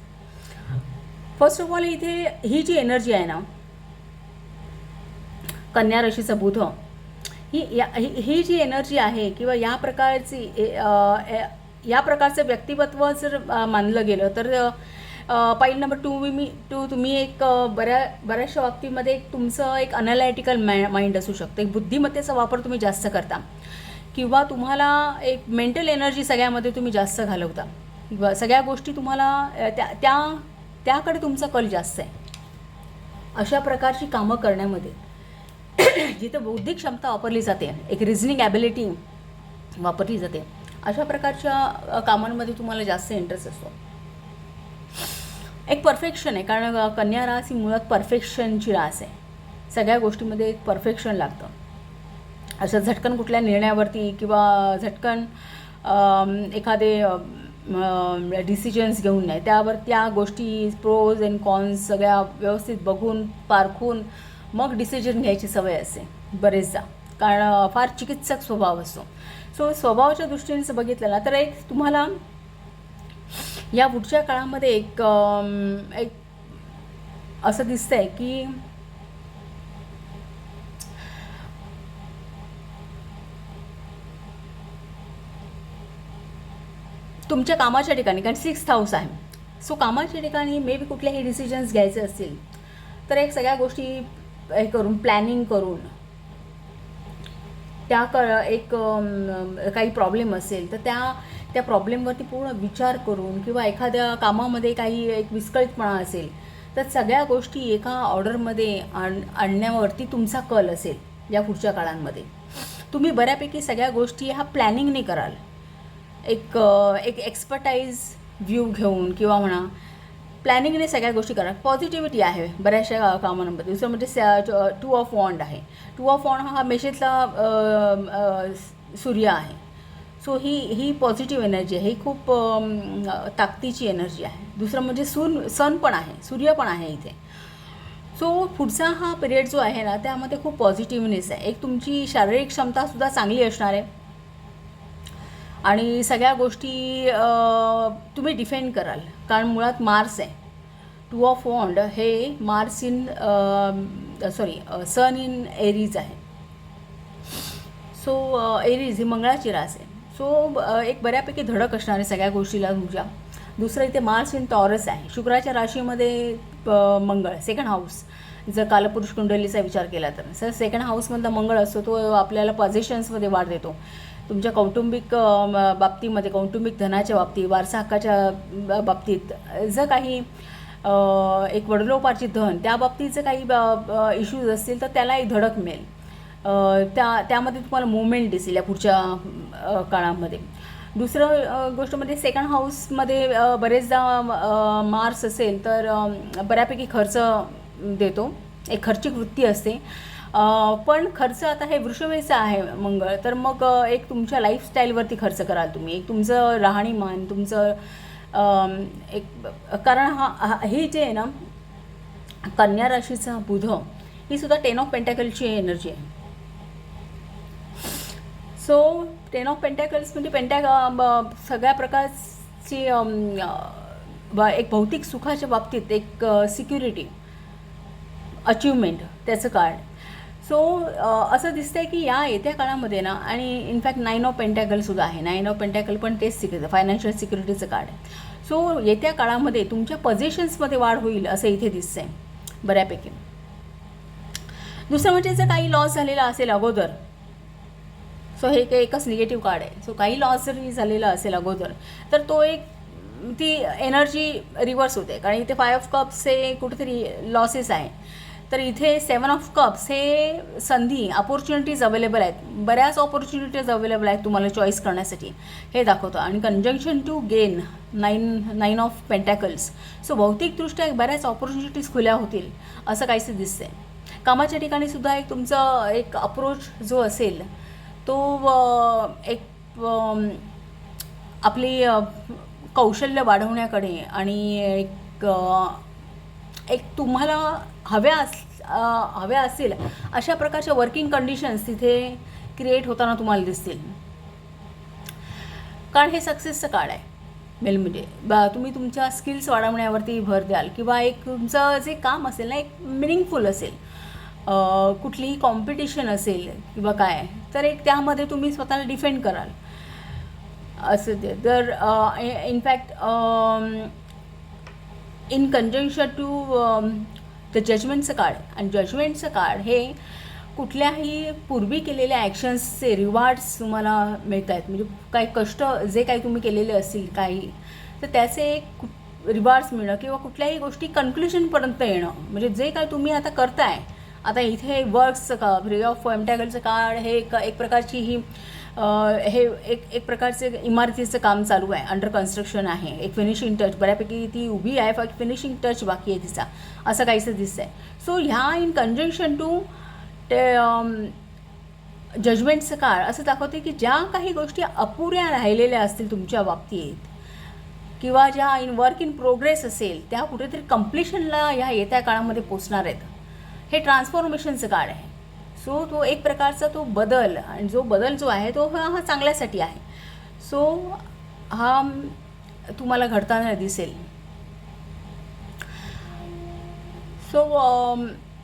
फर्स्ट ऑफ ऑल इथे ही जी एनर्जी आहे ना, कन्या राशीचा बुध, ही जी एनर्जी आहे किंवा या प्रकारचं व्यक्तिमत्व जर मानलं गेलं तर पॉईंट नंबर 2 तुम्ही एक बऱ्याचशा बाबतीमध्ये तुमचं एक अनालिटिकल माइंड असू शकतं. एक बुद्धिमत्तेचा वापर तुम्ही जास्त करता किंवा तुम्हाला एक मेंटल एनर्जी सगळ्यामध्ये तुम्ही जास्त घालवता किंवा सगळ्या गोष्टी तुम्हाला त्याकडे तुमचा कल जास्त आहे. अशा प्रकारची कामं करण्यामध्ये जिथं बौद्धिक क्षमता वापरली जाते, एक रिझनिंग ॲबिलिटी वापरली जाते, अशा प्रकारच्या कामांमध्ये तुम्हाला जास्त इंटरेस्ट असतो. एक परफेक्शन आहे, कारण कन्या रास ही मुळात परफेक्शनची रास आहे. सगळ्या गोष्टीमध्ये एक परफेक्शन लागतं. अशा झटकन कुठल्या निर्णयावरती किंवा झटकन एखादे डिसिजन्स घेऊन नाही, त्यावर त्या गोष्टी प्रोज अँड कॉन्स सगळ्या व्यवस्थित बघून पारखून मग डिसिजन घ्यायची सवय असते बरेचदा, कारण फार चिकित्सक स्वभाव असतो. सो स्वभावाच्या दृष्टीने बघितलं ना तर एक तुम्हाला या पुढच्या काळामध्ये एक असं दिसतंय की तुमच्या कामाच्या ठिकाणी, कारण 6th हाऊस आहे, सो कामाच्या ठिकाणी मे बी कुठलेही डिसिजन्स घ्यायचे असतील तर एक सगळ्या गोष्टी हे करून प्लॅनिंग करून काही प्रॉब्लेम असेल तर त्या प्रॉब्लेमवरती पूर्ण विचार करून किंवा एखाद्या कामामध्ये काही एक विस्कळीतपणा असेल तर सगळ्या गोष्टी एका ऑर्डरमध्ये आणण्यावरती तुमचा कल असेल या पुढच्या काळांमध्ये. तुम्ही बऱ्यापैकी सगळ्या गोष्टी ह्या प्लॅनिंगने कराल, एक एक्सपर्टाईज व्ह्यू घेऊन किंवा म्हणा प्लॅनिंगने सगळ्या गोष्टी करा. पॉझिटिव्हिटी आहे बऱ्याचशा कामांमध्ये. दुसरं म्हणजे 2 ऑफ वॉन्ड आहे. 2 ऑफ वॉन्ड हा मेषेतला सूर्य आहे. सो ही पॉझिटिव्ह एनर्जी आहे, ही खूप ताकदीची एनर्जी आहे. दुसरं म्हणजे सन पण आहे, सूर्य पण आहे इथे. सो पुढचा हा पिरियड जो आहे ना त्यामध्ये खूप पॉझिटिव्हनेस आहे. एक तुमची शारीरिक क्षमतासुद्धा चांगली असणार आहे आणि सगळ्या गोष्टी तुम्ही डिफेंड कराल, कारण मुळात मार्स आहे. 2 ऑफ वॉन्ड हे Mars in sun in Aries आहे. सो एरीज ही मंगळाची रास आहे. सो एक बऱ्यापैकी धडक असणार आहे सगळ्या गोष्टीला तुमच्या. दुसरं इथे मार्स इन टॉरस आहे. शुक्राच्या राशीमध्ये मंगळ, सेकंड हाऊस. जर कालपुरुष कुंडलीचा विचार केला तर सेकंड हाऊसमधला मंगळ असतो तो आपल्याला पॉझिशन्समध्ये वाढ देतो. तुमच्या कौटुंबिक बाबतीमध्ये, कौटुंबिक धनाच्या बाबतीत, वारसा हक्काच्या बाबतीत जर काही एक वडिलोपार्जित धन त्या बाबतीत जर काही इश्यूज असतील तर त्याला एक धडक मिळेल. त्यामध्ये तुम्हाला मुवमेंट दिसेल या पुढच्या काळामध्ये. दुसरं गोष्ट म्हणजे सेकंड हाऊसमध्ये बरेचदा मार्स असेल तर बऱ्यापैकी खर्च देतो, एक खर्चिक वृत्ती असते. पण खर्च आता हे वृषभेचा आहे मंगळ, तर मग एक तुमच्या लाईफस्टाईलवरती खर्च कराल तुम्ही, एक तुमचं राहणीमान, तुमचं एक, कारण हे जे आहे ना कन्या राशीचा बुध ही सुद्धा 10 ऑफ पेंटॅकलची एनर्जी आहे. सो 10 ऑफ पेंटॅकल्स म्हणजे सगळ्या प्रकारची एक भौतिक सुखाच्या बाबतीत एक सिक्युरिटी, अचिव्हमेंट त्याचं कार्ड. सो असं दिसतंय की या येत्या काळामध्ये ना, आणि इनफॅक्ट 9 ऑफ पेंटॅकलसुद्धा आहे. 9 ऑफ पेंटॅकल पण तेच सिक्युरिटी, फायनान्शियल सिक्युरिटीचं कार्ड आहे. सो येत्या काळामध्ये तुमच्या पोझिशन्समध्ये वाढ होईल असं इथे दिसतंय बऱ्यापैकी. दुसरं म्हणजे जर काही लॉस झालेला असेल अगोदर, सो हे एकच निगेटिव्ह कार्ड आहे. सो काही लॉस जरी झालेला असेल अगोदर तर तो एक ती एनर्जी रिव्हर्स होते, कारण इथे 5 ऑफ कप्स हे कुठेतरी लॉसेस आहे, तर इथे 7 ऑफ कप्स हे संधी, अपॉर्च्युनिटीज अवेलेबल आहेत. बऱ्याच ऑपॉर्च्युनिटीज अवेलेबल आहेत तुम्हाला चॉईस करण्यासाठी हे दाखवतं. आणि conjunction to gain 9 of pentacles. So भौतिकदृष्ट्या बऱ्याच ऑपॉर्च्युनिटीज खुल्या होतील असं काहीसं दिसतंय. कामाच्या ठिकाणी सुद्धा एक तुमचं एक अप्रोच जो असेल तो एक आपली कौशल्य वाढवण्याकडे आणि एक तुम्हाला हव्या असतील अशा प्रकारच्या वर्किंग कंडिशन्स तिथे क्रिएट होताना तुम्हाला दिसतील. कारण हे सक्सेसचं कार्ड आहे मेल, म्हणजे तुम्ही तुमच्या स्किल्स वाढवण्यावरती भर द्याल, किंवा एक तुमचं जे काम असेल ना एक मिनिंगफुल असेल, कुठलीही कॉम्पिटिशन असेल किंवा काय, तर एक त्यामध्ये तुम्ही स्वतःला डिफेंड कराल असं ते. तर in fact in conjunction to the जजमेंटचं कार्ड, आणि जजमेंटचं कार्ड हे कुठल्याही पूर्वी केलेल्या ॲक्शन्सचे रिवॉर्ड्स तुम्हाला मिळत आहेत. म्हणजे काही कष्ट जे काही तुम्ही केलेले असतील काही, तर त्याचे एक रिवॉर्ड्स मिळणं, किंवा कुठल्याही गोष्टी कन्क्ल्युजनपर्यंत येणं. म्हणजे जे काही तुम्ही आता करताय, आता इथे वर्क्सचं का फ्री ऑफ पेंटॅकलचं कार्ड हे एक प्रकारची ही हे एक प्रकारचे इमारतीचं काम चालू आहे, अंडर कन्स्ट्रक्शन आहे, एक फिनिशिंग टच बऱ्यापैकी ती उभी आहे, फक्त फिनिशिंग टच बाकी आहे तिचा, असं काहीसं दिसतं आहे. सो ह्या इन कंजंक्शन टू ते जजमेंटचं काळ असं दाखवते की ज्या काही गोष्टी अपुऱ्या राहिलेल्या असतील तुमच्या बाबतीत, किंवा ज्या वर्क इन प्रोग्रेस असेल त्या कुठेतरी कम्प्लिशनला ह्या येत्या काळामध्ये पोचणार आहेत. हे ट्रान्सफॉर्मेशनचं काळ आहे. सो तो एक प्रकारचा तो बदल, आणि जो बदल जो आहे तो हा चांगल्यासाठी आहे. सो हा तुम्हाला घडताना दिसेल. सो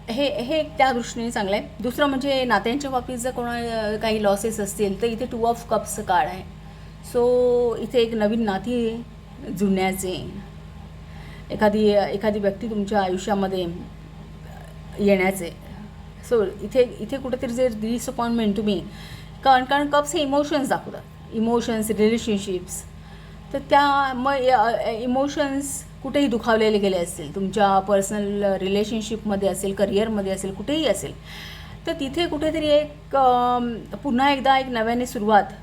हे त्या दृष्टीने चांगलं आहे. दुसरं म्हणजे नात्यांच्या बाबतीत जर काही लॉसेस असतील तर इथे 2 ऑफ कप्सचं कार्ड आहे. सो इथे एक नवीन नाती जुळण्याचे, एखादी व्यक्ती तुमच्या आयुष्यामध्ये येण्याचे. सो इथे कुठेतरी जे डिसअपॉइंटमेंट तुम्ही, कारण कप्स हे इमोशन्स दाखवतात, इमोशन्स, रिलेशनशिप्स, तर त्या मग इमोशन्स कुठेही दुखावलेले गेले असतील, तुमच्या पर्सनल रिलेशनशिपमध्ये असेल, करिअरमध्ये असेल, कुठेही असेल, तर तिथे कुठेतरी एक पुन्हा एकदा एक नव्याने सुरुवात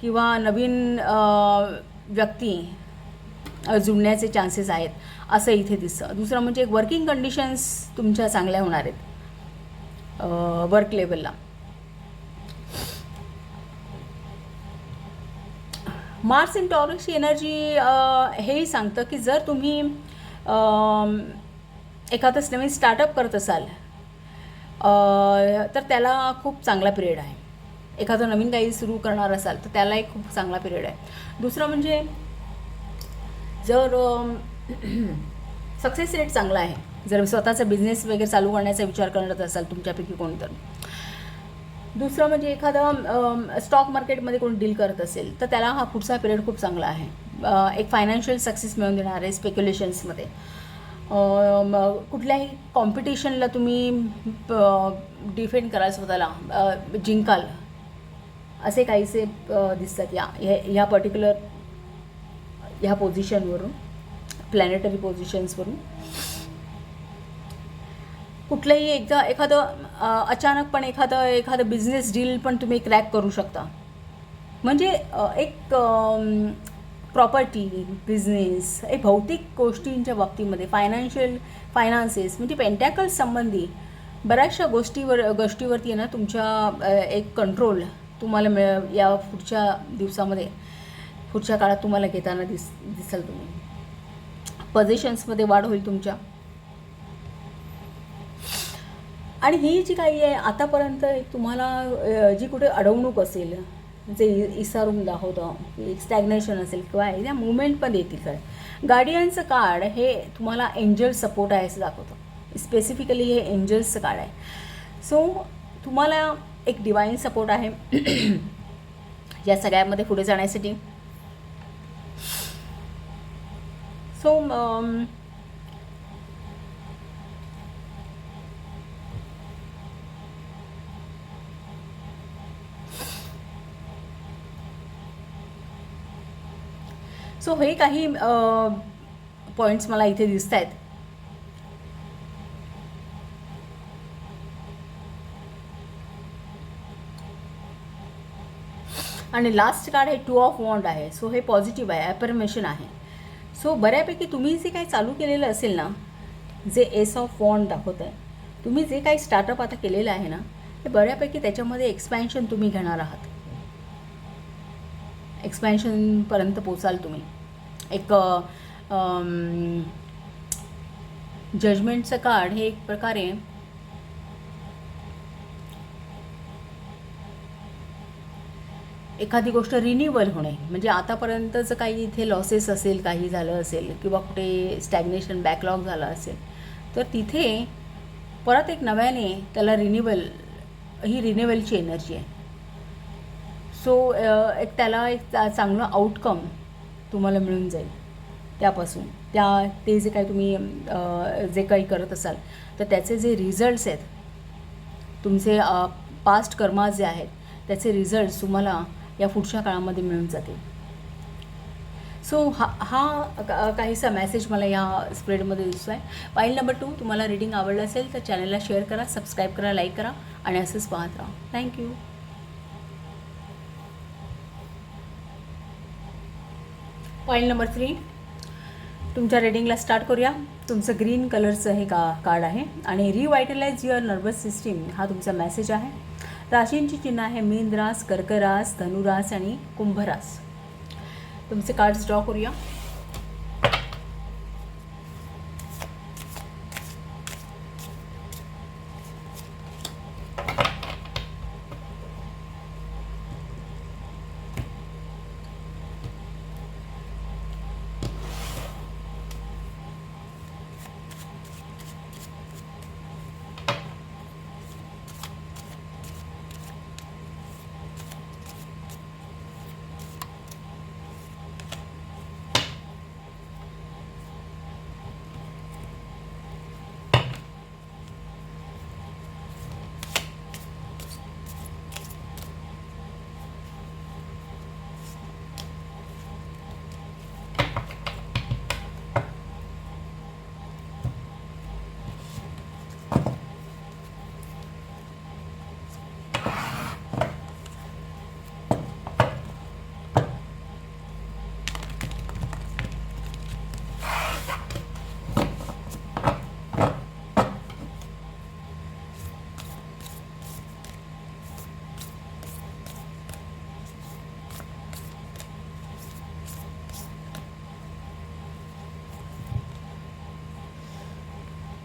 किंवा नवीन व्यक्ती जुळण्याचे चान्सेस आहेत असं इथे दिसतं. दुसरं म्हणजे एक वर्किंग कंडिशन्स तुमच्या चांगल्या होणार आहेत वर्क लेवलला. मार्स इन टॉरसची एनर्जी हेही सांगतं की जर तुम्ही एखादंच नवीन स्टार्टअप करत असाल तर त्याला खूप चांगला पिरियड आहे. एखादं नवीन काही सुरू करणार असाल तर त्याला एक खूप चांगला पिरियड आहे. दुसरं म्हणजे जर सक्सेस रेट चांगला आहे, जर स्वतःचा बिझनेस वगैरे चालू करण्याचा विचार करत असाल तुमच्यापैकी कोणतं. दुसरं म्हणजे एखादं स्टॉक मार्केटमध्ये कोण डील करत असेल तर त्याला हा पुढचा पिरियड खूप चांगला आहे. एक फायनान्शियल सक्सेस मिळवून देणार आहे स्पेक्युलेशन्समध्ये. कुठल्याही कॉम्पिटिशनला तुम्ही डिफेंड कराल स्वतःला, जिंकाल असे काहीसे दिसतात ह्या पर्टिक्युलर ह्या पोझिशनवरून, प्लॅनेटरी पोझिशन्सवरून. कुठलंही एखादं अचानकपणे एखादं बिझनेस डील पण तुम्ही क्रॅक करू शकता. म्हणजे एक प्रॉपर्टी, बिझनेस, हे भौतिक गोष्टींच्या बाबतीमध्ये फायनान्सेस म्हणजे पेंटॅकल्स संबंधी बऱ्याचशा गोष्टीवरती आहे ना तुमच्या एक कंट्रोल तुम्हाला या पुढच्या दिवसामध्ये, पुढच्या काळात तुम्हाला घेताना दिसाल तुम्ही. पोझिशन्समध्ये वाढ होईल तुमच्या. आणि ही जी काही आहे आतापर्यंत तुम्हाला जी कुठे अडवणूक असेल, जे इसारून दाखवतं, एक स्टॅग्नेशन असेल किंवा या मुवमेंट पण येतील. काय गार्डियनचं कार्ड हे तुम्हाला एंजल सपोर्ट आहे असं दाखवतं. स्पेसिफिकली हे एंजल्सचं कार्ड आहे. सो तुम्हाला एक डिवाईन सपोर्ट आहे या सगळ्यामध्ये पुढे जाण्यासाठी. सो हे काही पॉईंट्स मला इथे दिसत आहेत. आणि लास्ट कार्ड हे 2 ऑफ वॉन्ड आहे. सो हे पॉझिटिव्ह आहे, ॲफर्मेशन आहे. सो बऱ्यापैकी तुम्ही जे काही चालू केलेलं असेल ना, जे एस ऑफ वॉन्ड दाखवत आहे, तुम्ही जे काही स्टार्टअप आता केलेलं आहे ना, हे बऱ्यापैकी त्याच्यामध्ये एक्सपॅन्शन तुम्ही घेणार आहात. एक्सपॅन्शनपर्यंत पोचाल तुम्ही. एक जजमेंटचं कार्ड हे एक प्रकारे एखादी गोष्ट रिन्यूवल होणे. म्हणजे आतापर्यंतचं काही इथे लॉसेस असेल, काही झालं असेल किंवा कुठे स्टॅग्नेशन, बॅकलॉग झाला असेल, तर तिथे परत एक नव्याने त्याला ही रिन्युवलची एनर्जी आहे. सो त्याला एक चांगलं आउटकम तुम्हाला मिळून जाईल त्यापासून. ते जे काही तुम्ही जे काही करत असाल तर त्याचे जे रिझल्ट्स आहेत, तुमचे पास्ट कर्मा जे आहेत त्याचे रिझल्ट्स तुम्हाला या पुढच्या काळामध्ये मिळून जातील. सो हा काहीसा मेसेज मला या स्प्रेडमध्ये दिसतो आहे. पाईल नंबर 2, तुम्हाला रीडिंग आवडलं असेल तर चॅनलला शेअर करा, सबस्क्राईब करा, लाईक करा आणि असंच पाहत राहा. थँक्यू. पाईल नंबर 3, तुमच्या रीडिंगला स्टार्ट करूया. तुमचं ग्रीन कलरचं हे कार्ड आहे आणि रिवायटलाइज युअर नर्वस सिस्टीम हा तुमचा मेसेज आहे. राशींची चिन्ह आहे मीन रास, कर्क रास, धनुरास आणि कुंभ रास. तुमचे कार्ड्स ड्रॉ करूया.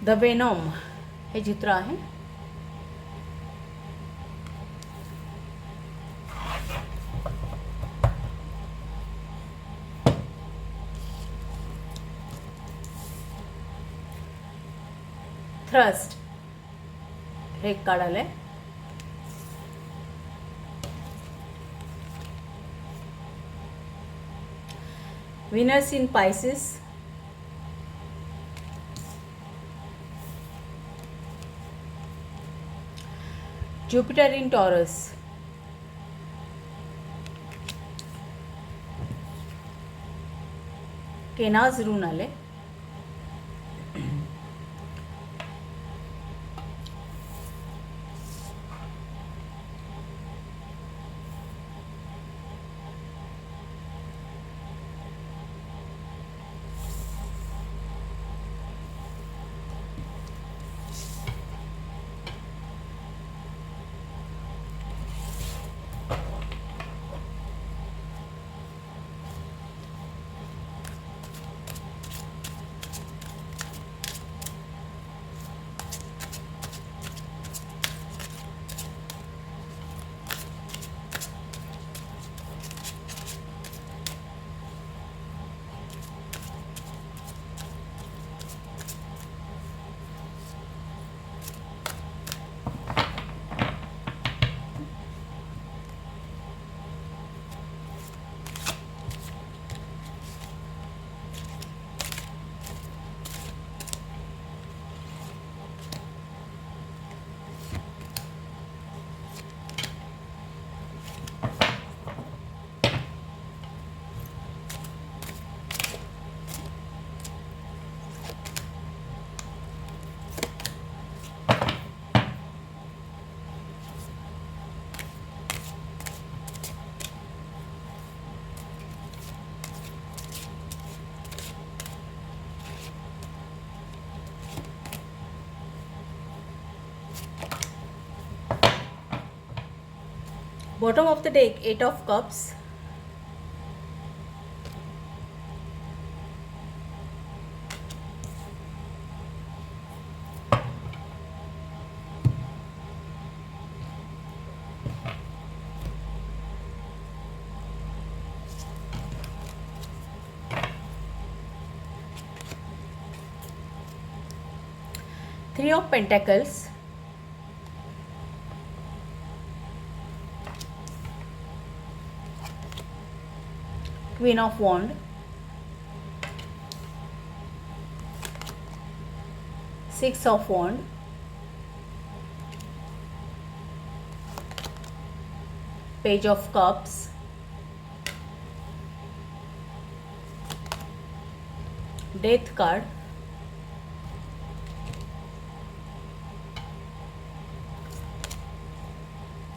द वेनॉम हे चित्र आहे. थ्रस्ट हे कार्ड आलंय. Venus in Pisces, Jupiter in Taurus, केनाज रून आले, bottom of the deck 8 of cups, Three of Pentacles, Queen of Wand, Six of Wand, Page of Cups, Death card,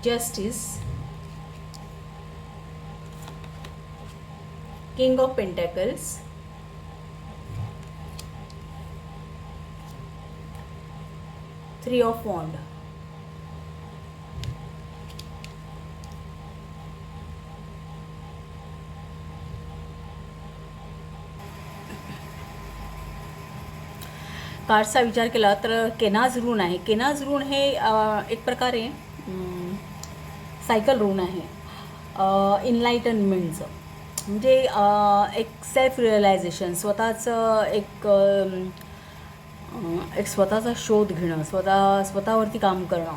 Justice, King of Pentacles, Three of Wand. कार्डचा विचार केला तर केनाज ऋण आहे. केनाज ऋण हे एक प्रकारे सायकल ऋण आहे इनलाइटनमेंटचं. म्हणजे एक सेल्फ रिअलायझेशन, स्वतःचं एक स्वतःचा शोध घेणं, स्वतःवरती काम करणं,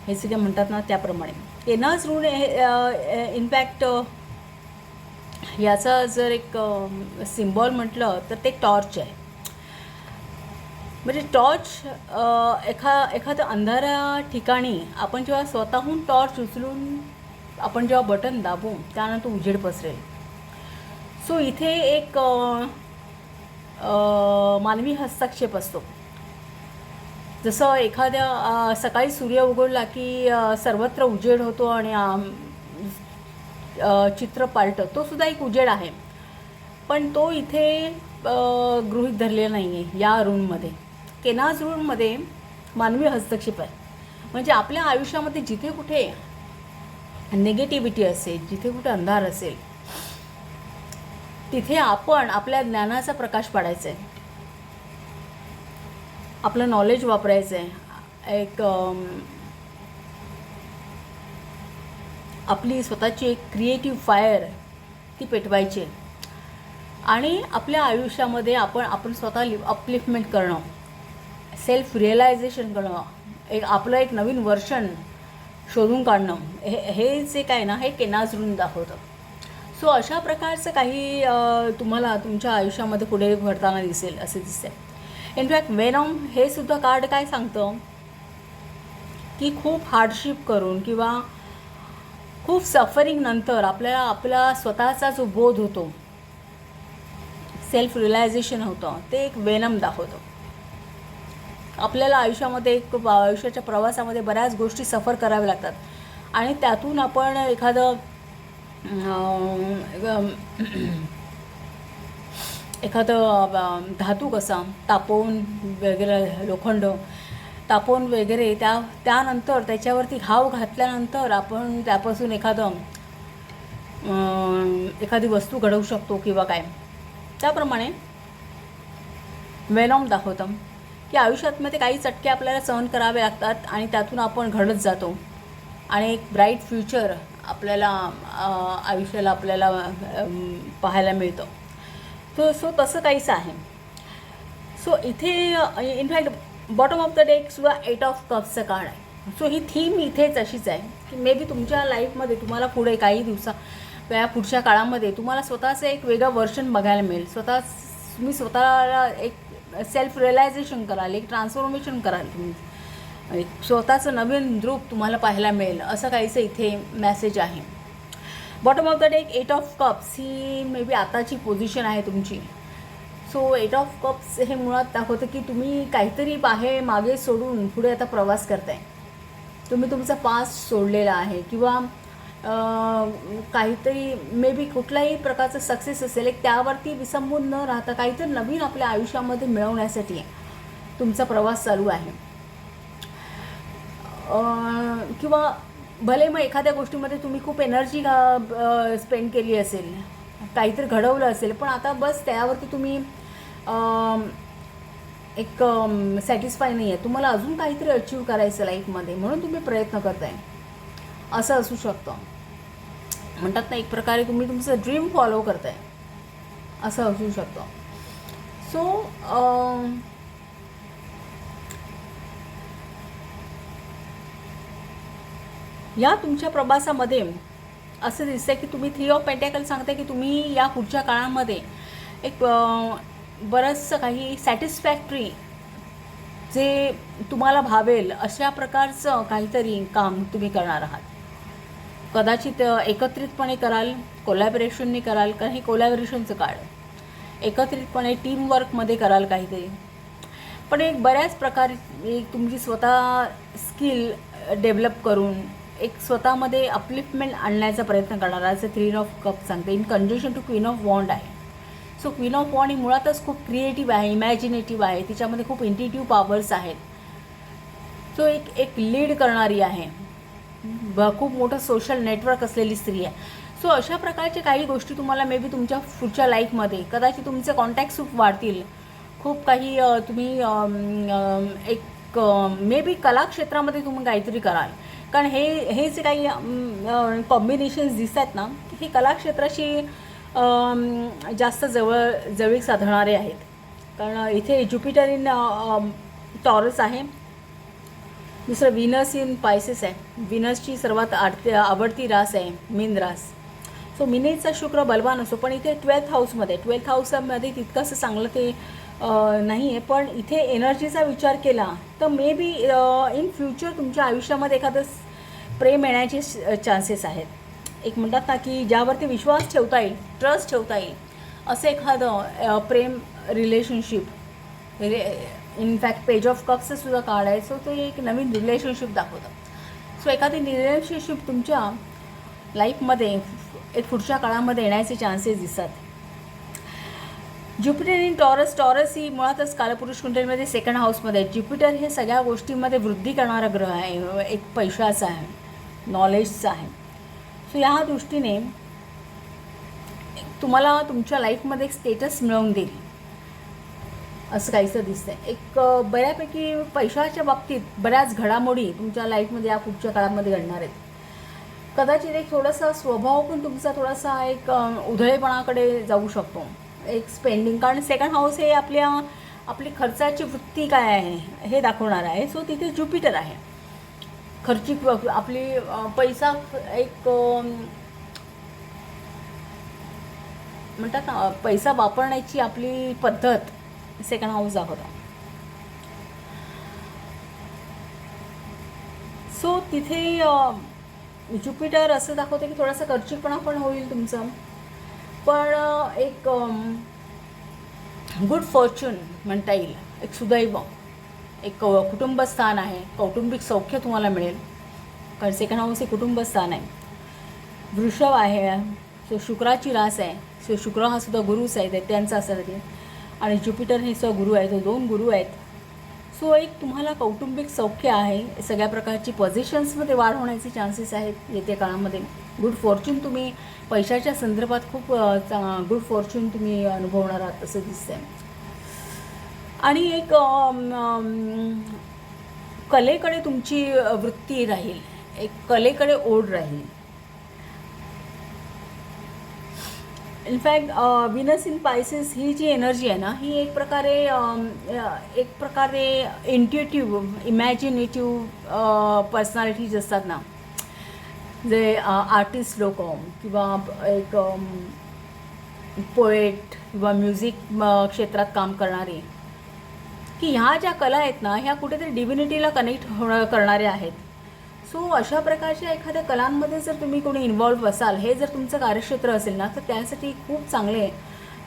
हे जे म्हणतात ना त्याप्रमाणे केनाज ऋण हे इनफॅक्ट याचा जर एक सिम्बॉल म्हटलं तर ते टॉर्च आहे. म्हणजे टॉर्च एखाद्या अंधाऱ्या ठिकाणी आपण जेव्हा स्वतःहून टॉर्च उचलून आपण जेव्हा बटन दाबू त्यानंतर उजेड पसरेल. सो इथे एक मानवी हस्तक्षेप असतो. जसं एखाद्या सकाळी सूर्य उगवला की सर्वत्र उजेड होतो आणि चित्र पालटं, तो सुद्धा एक उजेड आहे. पण तो इथे गृहीत धरलेला नाही आहे या ऋणमध्ये. केनाज ऋणमध्ये मानवी हस्तक्षेप आहे. म्हणजे आपल्या आयुष्यामध्ये जिथे कुठे निगेटिव्हिटी असेल, जिथे कुठे अंधार असेल, तिथे आपण आपल्या ज्ञानाचा प्रकाश पाडायचा आहे, आपलं नॉलेज वापरायचं आहे, एक आपली स्वतःची एक क्रिएटिव्ह फायर ती पेटवायची आहे. आणि आपल्या आयुष्यामध्ये आपण स्वतः अपलिफ्टमेंट करणं, सेल्फ रिअलायझेशन करणं, आपलं एक नवीन वर्षन शोधून काढणं, हे जे काय ना हे केनाज ऋण दाखवतं. सो अशा प्रकारचं काही तुम्हाला तुमच्या आयुष्यामध्ये पुढे घडताना दिसेल असे दिसते. इनफॅक्ट वेनॉम हे सुद्धा कार्ड काय सांगतं की खूप हार्डशिप करून किंवा खूप सफरिंग नंतर आपल्याला आपला स्वतःचा जो बोध होतो, सेल्फ रिअलायझेशन होतं, ते एक वेनम दाखवतं. आपल्याला आयुष्यामध्ये आयुष्याच्या प्रवासामध्ये बऱ्याच गोष्टी सफर कराव्या लागतात आणि त्यातून आपण एखादं धातू कसा तापवून वगैरे, लोखंड तापवून वगैरे त्यानंतर त्याच्यावरती घाव घातल्यानंतर आपण त्यापासून एखादी वस्तू घडवू शकतो किंवा काय. त्याप्रमाणे वेनॉम दाखवतं की आयुष्यामध्ये काही चटके आपल्याला सहन करावे लागतात आणि त्यातून आपण घडत जातो आणि एक ब्राईट फ्युचर आपल्याला आयुष्याला आपल्याला पाहायला मिळतं. सो तसं काहीच आहे. सो इथे in fact bottom of the deck सुद्धा 8 ऑफ कप्सचं कार्ड आहे. सो ही थीम इथेच अशीच आहे की मे बी तुमच्या लाईफमध्ये तुम्हाला पुढे काही पुढच्या काळामध्ये तुम्हाला स्वतःचं एक वेगळं वर्जन बघायला मिळेल. तुम्ही स्वतःला एक सेल्फ रिअलायझेशन कराल, एक ट्रान्सफॉर्मेशन कराल, तुम्ही एक स्वतःचं नवीन रूप तुम्हाला पाहायला मिळेल, असं काहीचं इथे मेसेज आहे. Bottom of the deck 8 of cups he may be आताची पोझिशन आहे तुमची. सो 8 ऑफ कप्स हे मुळात दाखवतं की तुम्ही काहीतरी मागे सोडून पुढे आता प्रवास करताय. तुम्ही तुमचा पास्ट सोडलेला आहे किंवा काहीतरी मे बी कुठल्याही प्रकारचं सक्सेस असेल, एक त्यावरती विसंबून न राहता काहीतरी नवीन आपल्या आयुष्यामध्ये मिळवण्यासाठी तुमचा प्रवास चालू आहे. किंवा भले मग एखाद्या गोष्टीमध्ये तुम्ही खूप एनर्जी स्पेंड केली असेल, काहीतरी घडवलं असेल, पण आता बस त्यावरती तुम्ही एक सॅटिस्फाय नाही आहे, तुम्हाला अजून काहीतरी अचीव करायचं लाईफमध्ये म्हणून तुम्ही प्रयत्न करताय, असं असू शकतं. म्हणतात ना, एक प्रकारे तुम्ही तुमचं ड्रीम फॉलो करताय, असं असू शकतं. सो या तुमच्या प्रवासामध्ये असं दिसतंय की तुम्ही 3 ऑफ पेंटॅकल सांगताय की तुम्ही या पुढच्या काळामध्ये एक बरंचसं काही सॅटिस्फॅक्टरी जे तुम्हाला भावेल अशा प्रकारचं काहीतरी काम तुम्ही करणार आहात. कदाचित एकत्रितपणे कराल, कोलॅबरेशनने कराल, कारण हे कोलॅबरेशनचं कार्ड, एकत्रितपणे टीमवर्कमध्ये कराल काहीतरी. पण एक बऱ्याच प्रकारे एक तुमची स्वतः स्किल डेव्हलप करून एक स्वतःमध्ये अपलिफ्टमेंट आणण्याचा प्रयत्न करणार असं 3 ऑफ कप सांगते. In conjunction to queen of wand आहे. सो क्वीन ऑफ वॉन्ड ही मुळातच खूप क्रिएटिव्ह आहे, इमॅजिनेटिव्ह आहे, तिच्यामध्ये खूप इंट्युटिव्ह पॉवर्स आहेत. सो एक लीड करणारी आहे, खूप मोठं सोशल नेटवर्क असलेली स्त्री आहे. सो अशा प्रकारच्या काही गोष्टी तुम्हाला मे बी तुमच्या पुढच्या लाईफमध्ये कदाचित तुमचे कॉन्टॅक्ट्स खूप वाढतील. खूप काही तुम्ही एक मे बी कला क्षेत्रामध्ये तुम्ही काहीतरी कराल, कारण हे जे काही कॉम्बिनेशन्स दिसत आहेत ना, हे कलाक्षेत्राशी जास्त जवळीक साधणारे आहेत. कारण इथे ज्युपिटर इन टॉरस आहे, दुसरं व्हीनस इन पायसेस आहे. व्हीनसची सर्वात आवडती रास आहे मीन रास. सो मीनेचा शुक्र बलवान असतो, पण इथे 12th हाऊसमध्ये तितकंसं चांगलं ते नाही आहे. पण इथे एनर्जीचा विचार केला तर मे बी इन फ्युचर तुमच्या आयुष्यामध्ये एखादं प्रेम येण्याचे चान्सेस आहेत. एक म्हणतात ना की ज्यावरती विश्वास ठेवता येईल, ट्रस्ट ठेवता येईल, असं एखादं प्रेम रिलेशनशिप. इनफॅक्ट पेज ऑफ कप्सचं सुद्धा कार्ड आहे. सो ते एक नवीन रिलेशनशिप दाखवतं. सो एखादी रिलेशनशिप तुमच्या लाईफमध्ये एक पुढच्या काळामध्ये येण्याचे चान्सेस दिसतात. ज्युपिटर इन टॉरस ही मुळातच कालपुरुष कुंडलीमध्ये 2nd हाऊसमध्ये आहे. ज्युपिटर हे सगळ्या गोष्टींमध्ये वृद्धी करणारा ग्रह आहे, एक पैशाचा आहे, नॉलेजचा आहे. सो ह्या दृष्टीने तुम्हाला तुमच्या लाईफमध्ये एक स्टेटस मिळवून देईल असं काहीसं दिसतंय. एक बऱ्यापैकी पैशाच्या बाबतीत बऱ्याच घडामोडी तुमच्या लाईफमध्ये या पुढच्या काळामध्ये घडणार आहेत. कदाचित एक थोडासा स्वभाव पण तुमचा थोडासा एक उधळेपणाकडे जाऊ शकतो, एक स्पेंडिंग, कारण 2nd हाऊस हे आपली खर्चाची वृत्ती काय आहे हे दाखवणार आहे. सो तिथे ज्युपिटर आहे. खर्चिक आपली पैसा एक म्हणतात ना पैसा वापरण्याची आपली पद्धत सेकंड हाऊस दाखवतो. सो तिथे ज्युपिटर असं दाखवतं की थोडासा खर्चिकपणा पण होईल तुमचं, पण एक गुड फॉर्च्यून म्हणता येईल, एक सुदैव, एक कुटुंबस्थान आहे, कौटुंबिक सौख्य तुम्हाला मिळेल. कारण सेकंड हाऊस हे कुटुंबस्थान आहे. वृषभ आहे, सो शुक्राची रास आहे. सो शुक्र हा सुद्धा गुरुच आहे, त्यांचा असं ते, आणि ज्युपिटर हे सुद्धा गुरु आहे, तो 2 गुरु आहेत. सो एक तुम्हाला कौटुंबिक सौख्य आहे, सगळ्या प्रकारची पोझिशन्समध्ये वाढ होण्याचे चान्सेस आहेत येत्या काळामध्ये. गुड फॉर्च्यून तुम्ही पैशाच्या संदर्भात खूप गुड फॉर्च्यून तुम्ही अनुभवणार आहात असं दिसतंय. आणि एक कलेकडे तुमची वृत्ती राहील, एक कलेकडे ओढ राहील. इनफॅक्ट विनस इन पायसेस ही जी एनर्जी आहे ना, ही एक प्रकारे इंट्युटिव्ह, इमॅजिनेटिव्ह पर्सनॅलिटीज असतात ना, जे आर्टिस्ट लोक किंवा एक पोएट किंवा म्युझिक क्षेत्रात काम करणारे, की ह्या ज्या कला आहेत ना, ह्या कुठेतरी डिव्हिनिटीला कनेक्ट करणारे आहेत. सो अशा प्रकारच्या एखाद्या कलांमध्ये जर तुम्ही कोणी इन्व्हॉल्व असाल, हे जर तुमचं कार्यक्षेत्र असेल ना, तर त्यासाठी खूप चांगले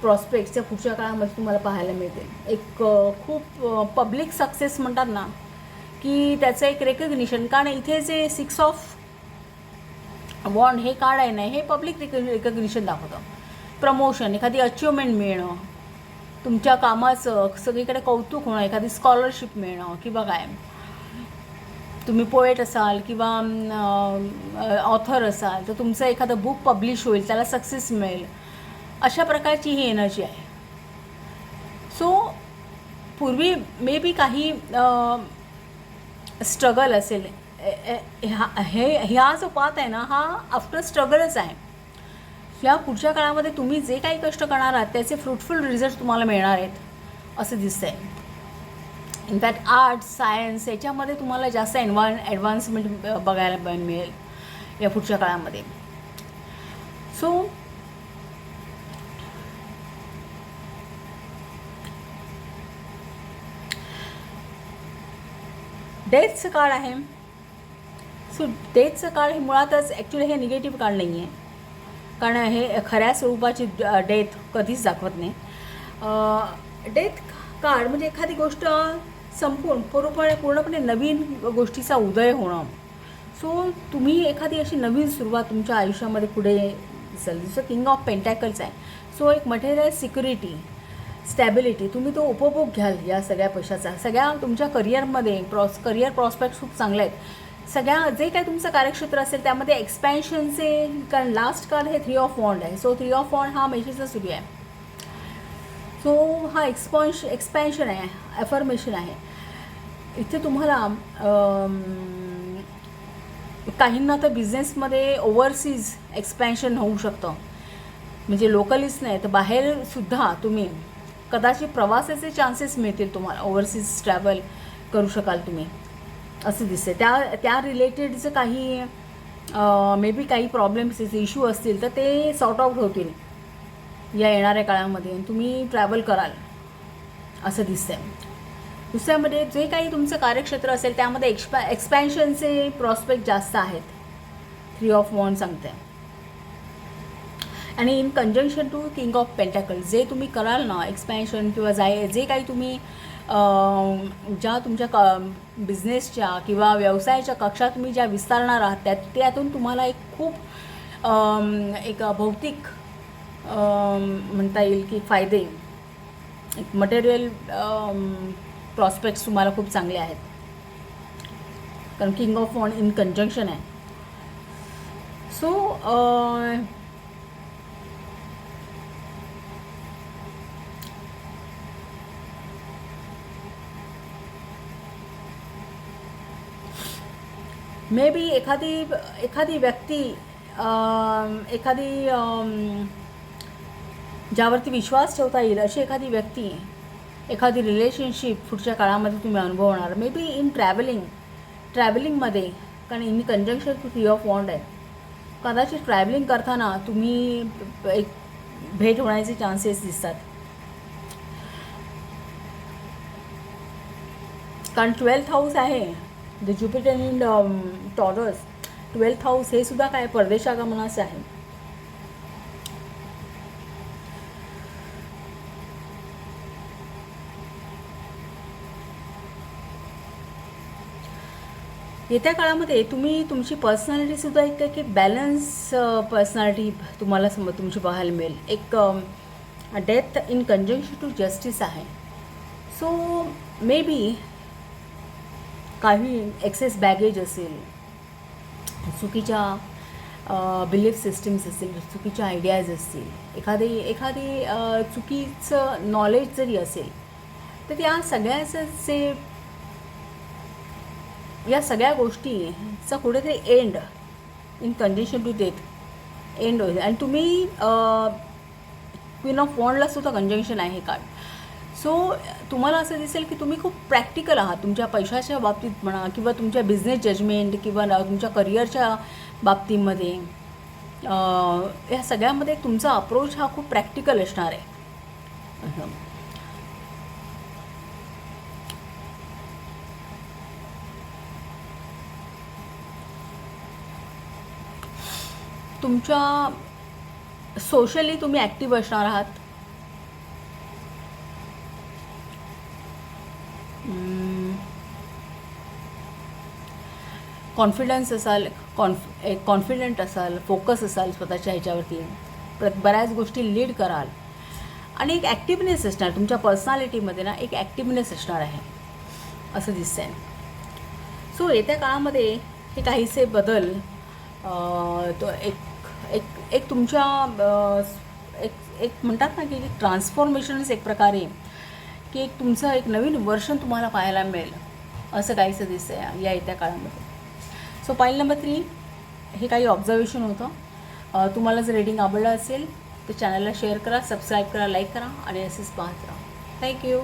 प्रॉस्पेक्ट्सच्या पुढच्या काळामध्ये तुम्हाला पाहायला मिळतील. एक खूप पब्लिक सक्सेस म्हणतात ना, की त्याचं एक रेकग्निशन. कारण इथे जे 6 ऑफ वॉन्ड हे कार्ड आहे ना, हे पब्लिक रेकग्निशन दाखवतं. प्रमोशन, एखादी अचिव्हमेंट मिळणं, तुमच्या कामाचं सगळीकडे कौतुक होणं, एखादी स्कॉलरशिप मिळणं, किंवा काय, तुम्ही पोएट असाल किंवा ऑथर असाल तर तुमचं एखादं बुक पब्लिश होईल, त्याला सक्सेस मिळेल, अशा प्रकारची ही एनर्जी आहे. सो पूर्वी मे बी काही स्ट्रगल असेल, ह्या जो पाथ आहे ना, हा आफ्टर स्ट्रगलच आहे. या पुढच्या काळामध्ये तुम्ही जे काही कष्ट करणार आहात त्याचे फ्रुटफुल रिझल्ट तुम्हाला मिळणार आहेत असं दिसतं आहे. इनफॅक्ट आर्ट्स, सायन्स याच्यामध्ये तुम्हाला जास्त ॲडव्हान्समेंट बघायला मिळेल या पुढच्या काळामध्ये. सो डेथचं काळ आहे. सो डेथचं काळ हे मुळातच ॲक्च्युली हे निगेटिव्ह काळ नाही आहे, कारण हे खऱ्या स्वरूपाची डेथ कधीच दाखवत नाही. डेथ काळ म्हणजे एखादी गोष्ट संपूर्ण पूर्णपणे नवीन गोष्टीचा उदय होणं. सो तुम्ही एखादी अशी नवीन सुरुवात तुमच्या आयुष्यामध्ये पुढे दिसेल. जसं किंग ऑफ पेंटॅकल्स आहे. सो एक मटेरियल सिक्युरिटी, स्टॅबिलिटी, तुम्ही तो उपभोग घ्याल या सगळ्या पैशाचा. सगळ्या तुमच्या करिअरमध्ये करिअर प्रॉस्पेक्ट खूप चांगले आहेत. सगळ्या जे काही तुमचं कार्यक्षेत्र असेल त्यामध्ये एक्सपॅन्शनचे, कारण लास्ट कार्ड हे 3 ऑफ वॉन्ड आहे. सो 3 ऑफ वॉन्ड हा मेषेचा सूर्य आहे. सो हा एक्सपॅन्शन आहे, ॲफर्मेशन आहे. इथे तुम्हाला काहींना तर बिझनेसमध्ये ओव्हरसीज एक्सपॅन्शन होऊ शकतं, म्हणजे लोकलीच नाही तर बाहेरसुद्धा तुम्ही कदाचित प्रवासाचे चान्सेस मिळतील तुम्हाला. ओव्हरसीज ट्रॅव्हल करू शकाल तुम्ही असं दिसते. त्या रिलेटेडचं काही मे बी काही प्रॉब्लेम्स, इश्यू असतील तर ते सॉर्ट आउट होतील या येणाऱ्या काळामध्ये, तुम्ही ट्रॅव्हल कराल असं दिसतंय. दुसऱ्यामध्ये जे काही तुमचं कार्यक्षेत्र असेल त्यामध्ये एक्सपॅन्शनचे प्रॉस्पेक्ट जास्त आहेत. 3 ऑफ वॉन्ड सांगते. आणि in conjunction to king of pentacle, जे तुम्ही कराल ना एक्सपॅन्शन किंवा जे काही तुम्ही ज्या तुमच्या बिझनेसच्या किंवा व्यवसायाच्या कक्षा तुम्ही ज्या विस्तारणार आहात त्यातून तुम्हाला एक खूप एक भौतिक म्हणता येईल की फायदे, एक मटेरियल प्रॉस्पेक्ट्स तुम्हाला खूप चांगले आहेत, कारण king of wand in conjunction आहे. सो मे बी एखादी व्यक्ती ज्यावरती विश्वास ठेवता येईल अशी एखादी व्यक्ती, एखादी रिलेशनशिप पुढच्या काळामध्ये तुम्ही अनुभवणार. मे बी इन ट्रॅव्हलिंगमध्ये, कारण in conjunction to 3 of wand आहे. कदाचित ट्रॅव्हलिंग करताना तुम्ही एक भेट होण्याचे चान्सेस दिसतात. कारण 12th हाऊस आहे the Jupiter in taurus. 12th house हे सुद्धा काय परदेशागमनाचं आहे. येत्या काळामध्ये तुम्ही तुमची पर्सनॅलिटीसुद्धा एक बॅलन्स पर्सनॅलिटी तुम्हाला तुमची पाहायला मिळेल. एक death in conjunction to justice आहे. सो मे बी काही एक्सेस बॅगेज असेल, चुकीच्या बिलीफ सिस्टीम्स असतील, चुकीच्या आयडियाज असतील, एखादी चुकीचं नॉलेज जरी असेल, तर या सगळ्या गोष्टीचा कुठेतरी end in condition to death end होईल. आणि तुम्ही क्वीन ऑफ वॉन्डला सुद्धा कंजंक्शन आहे कार्ड. सो तुम्हाला असं दिसेल की तुम्ही खूप प्रॅक्टिकल आहात तुमच्या पैशाच्या बाबतीत म्हणा, किंवा तुमच्या बिझनेस जजमेंट, किंवा तुमच्या करिअरच्या बाबतीमध्ये. या सगळ्यामध्ये तुमचा अप्रोच हा खूप प्रॅक्टिकल असणार आहे. तुमच्या सोशली तुम्ही ॲक्टिव्ह असणार आहात. कॉन्फिडन्स असाल, कॉन्फिडंट असाल, फोकस असाल स्वतःच्या ह्याच्यावरती, बऱ्याच गोष्टी लीड कराल, आणि एक ॲक्टिवनेस असणार तुमच्या पर्सनॅलिटीमध्ये ना, एक ॲक्टिवनेस असणार आहे असं दिसतं आहे. सो येत्या काळामध्ये हे काहीसे बदल तो एक तुमच्या एक म्हणतात ना की ट्रान्सफॉर्मेशन्स एक प्रकारे, की एक तुमचं एक नवीन वर्षन तुम्हाला पाहायला मिळेल असं काहीसं दिसतं आहे या येत्या काळामध्ये. सो पाईल नंबर 3 हे काही ऑब्झर्वेशन होतं. तुम्हाला जर रीडिंग आवडलं असेल तर चॅनलला शेअर करा, सबस्क्राईब करा, लाईक करा, आणि असेच पाहत राहा. थँक्यू.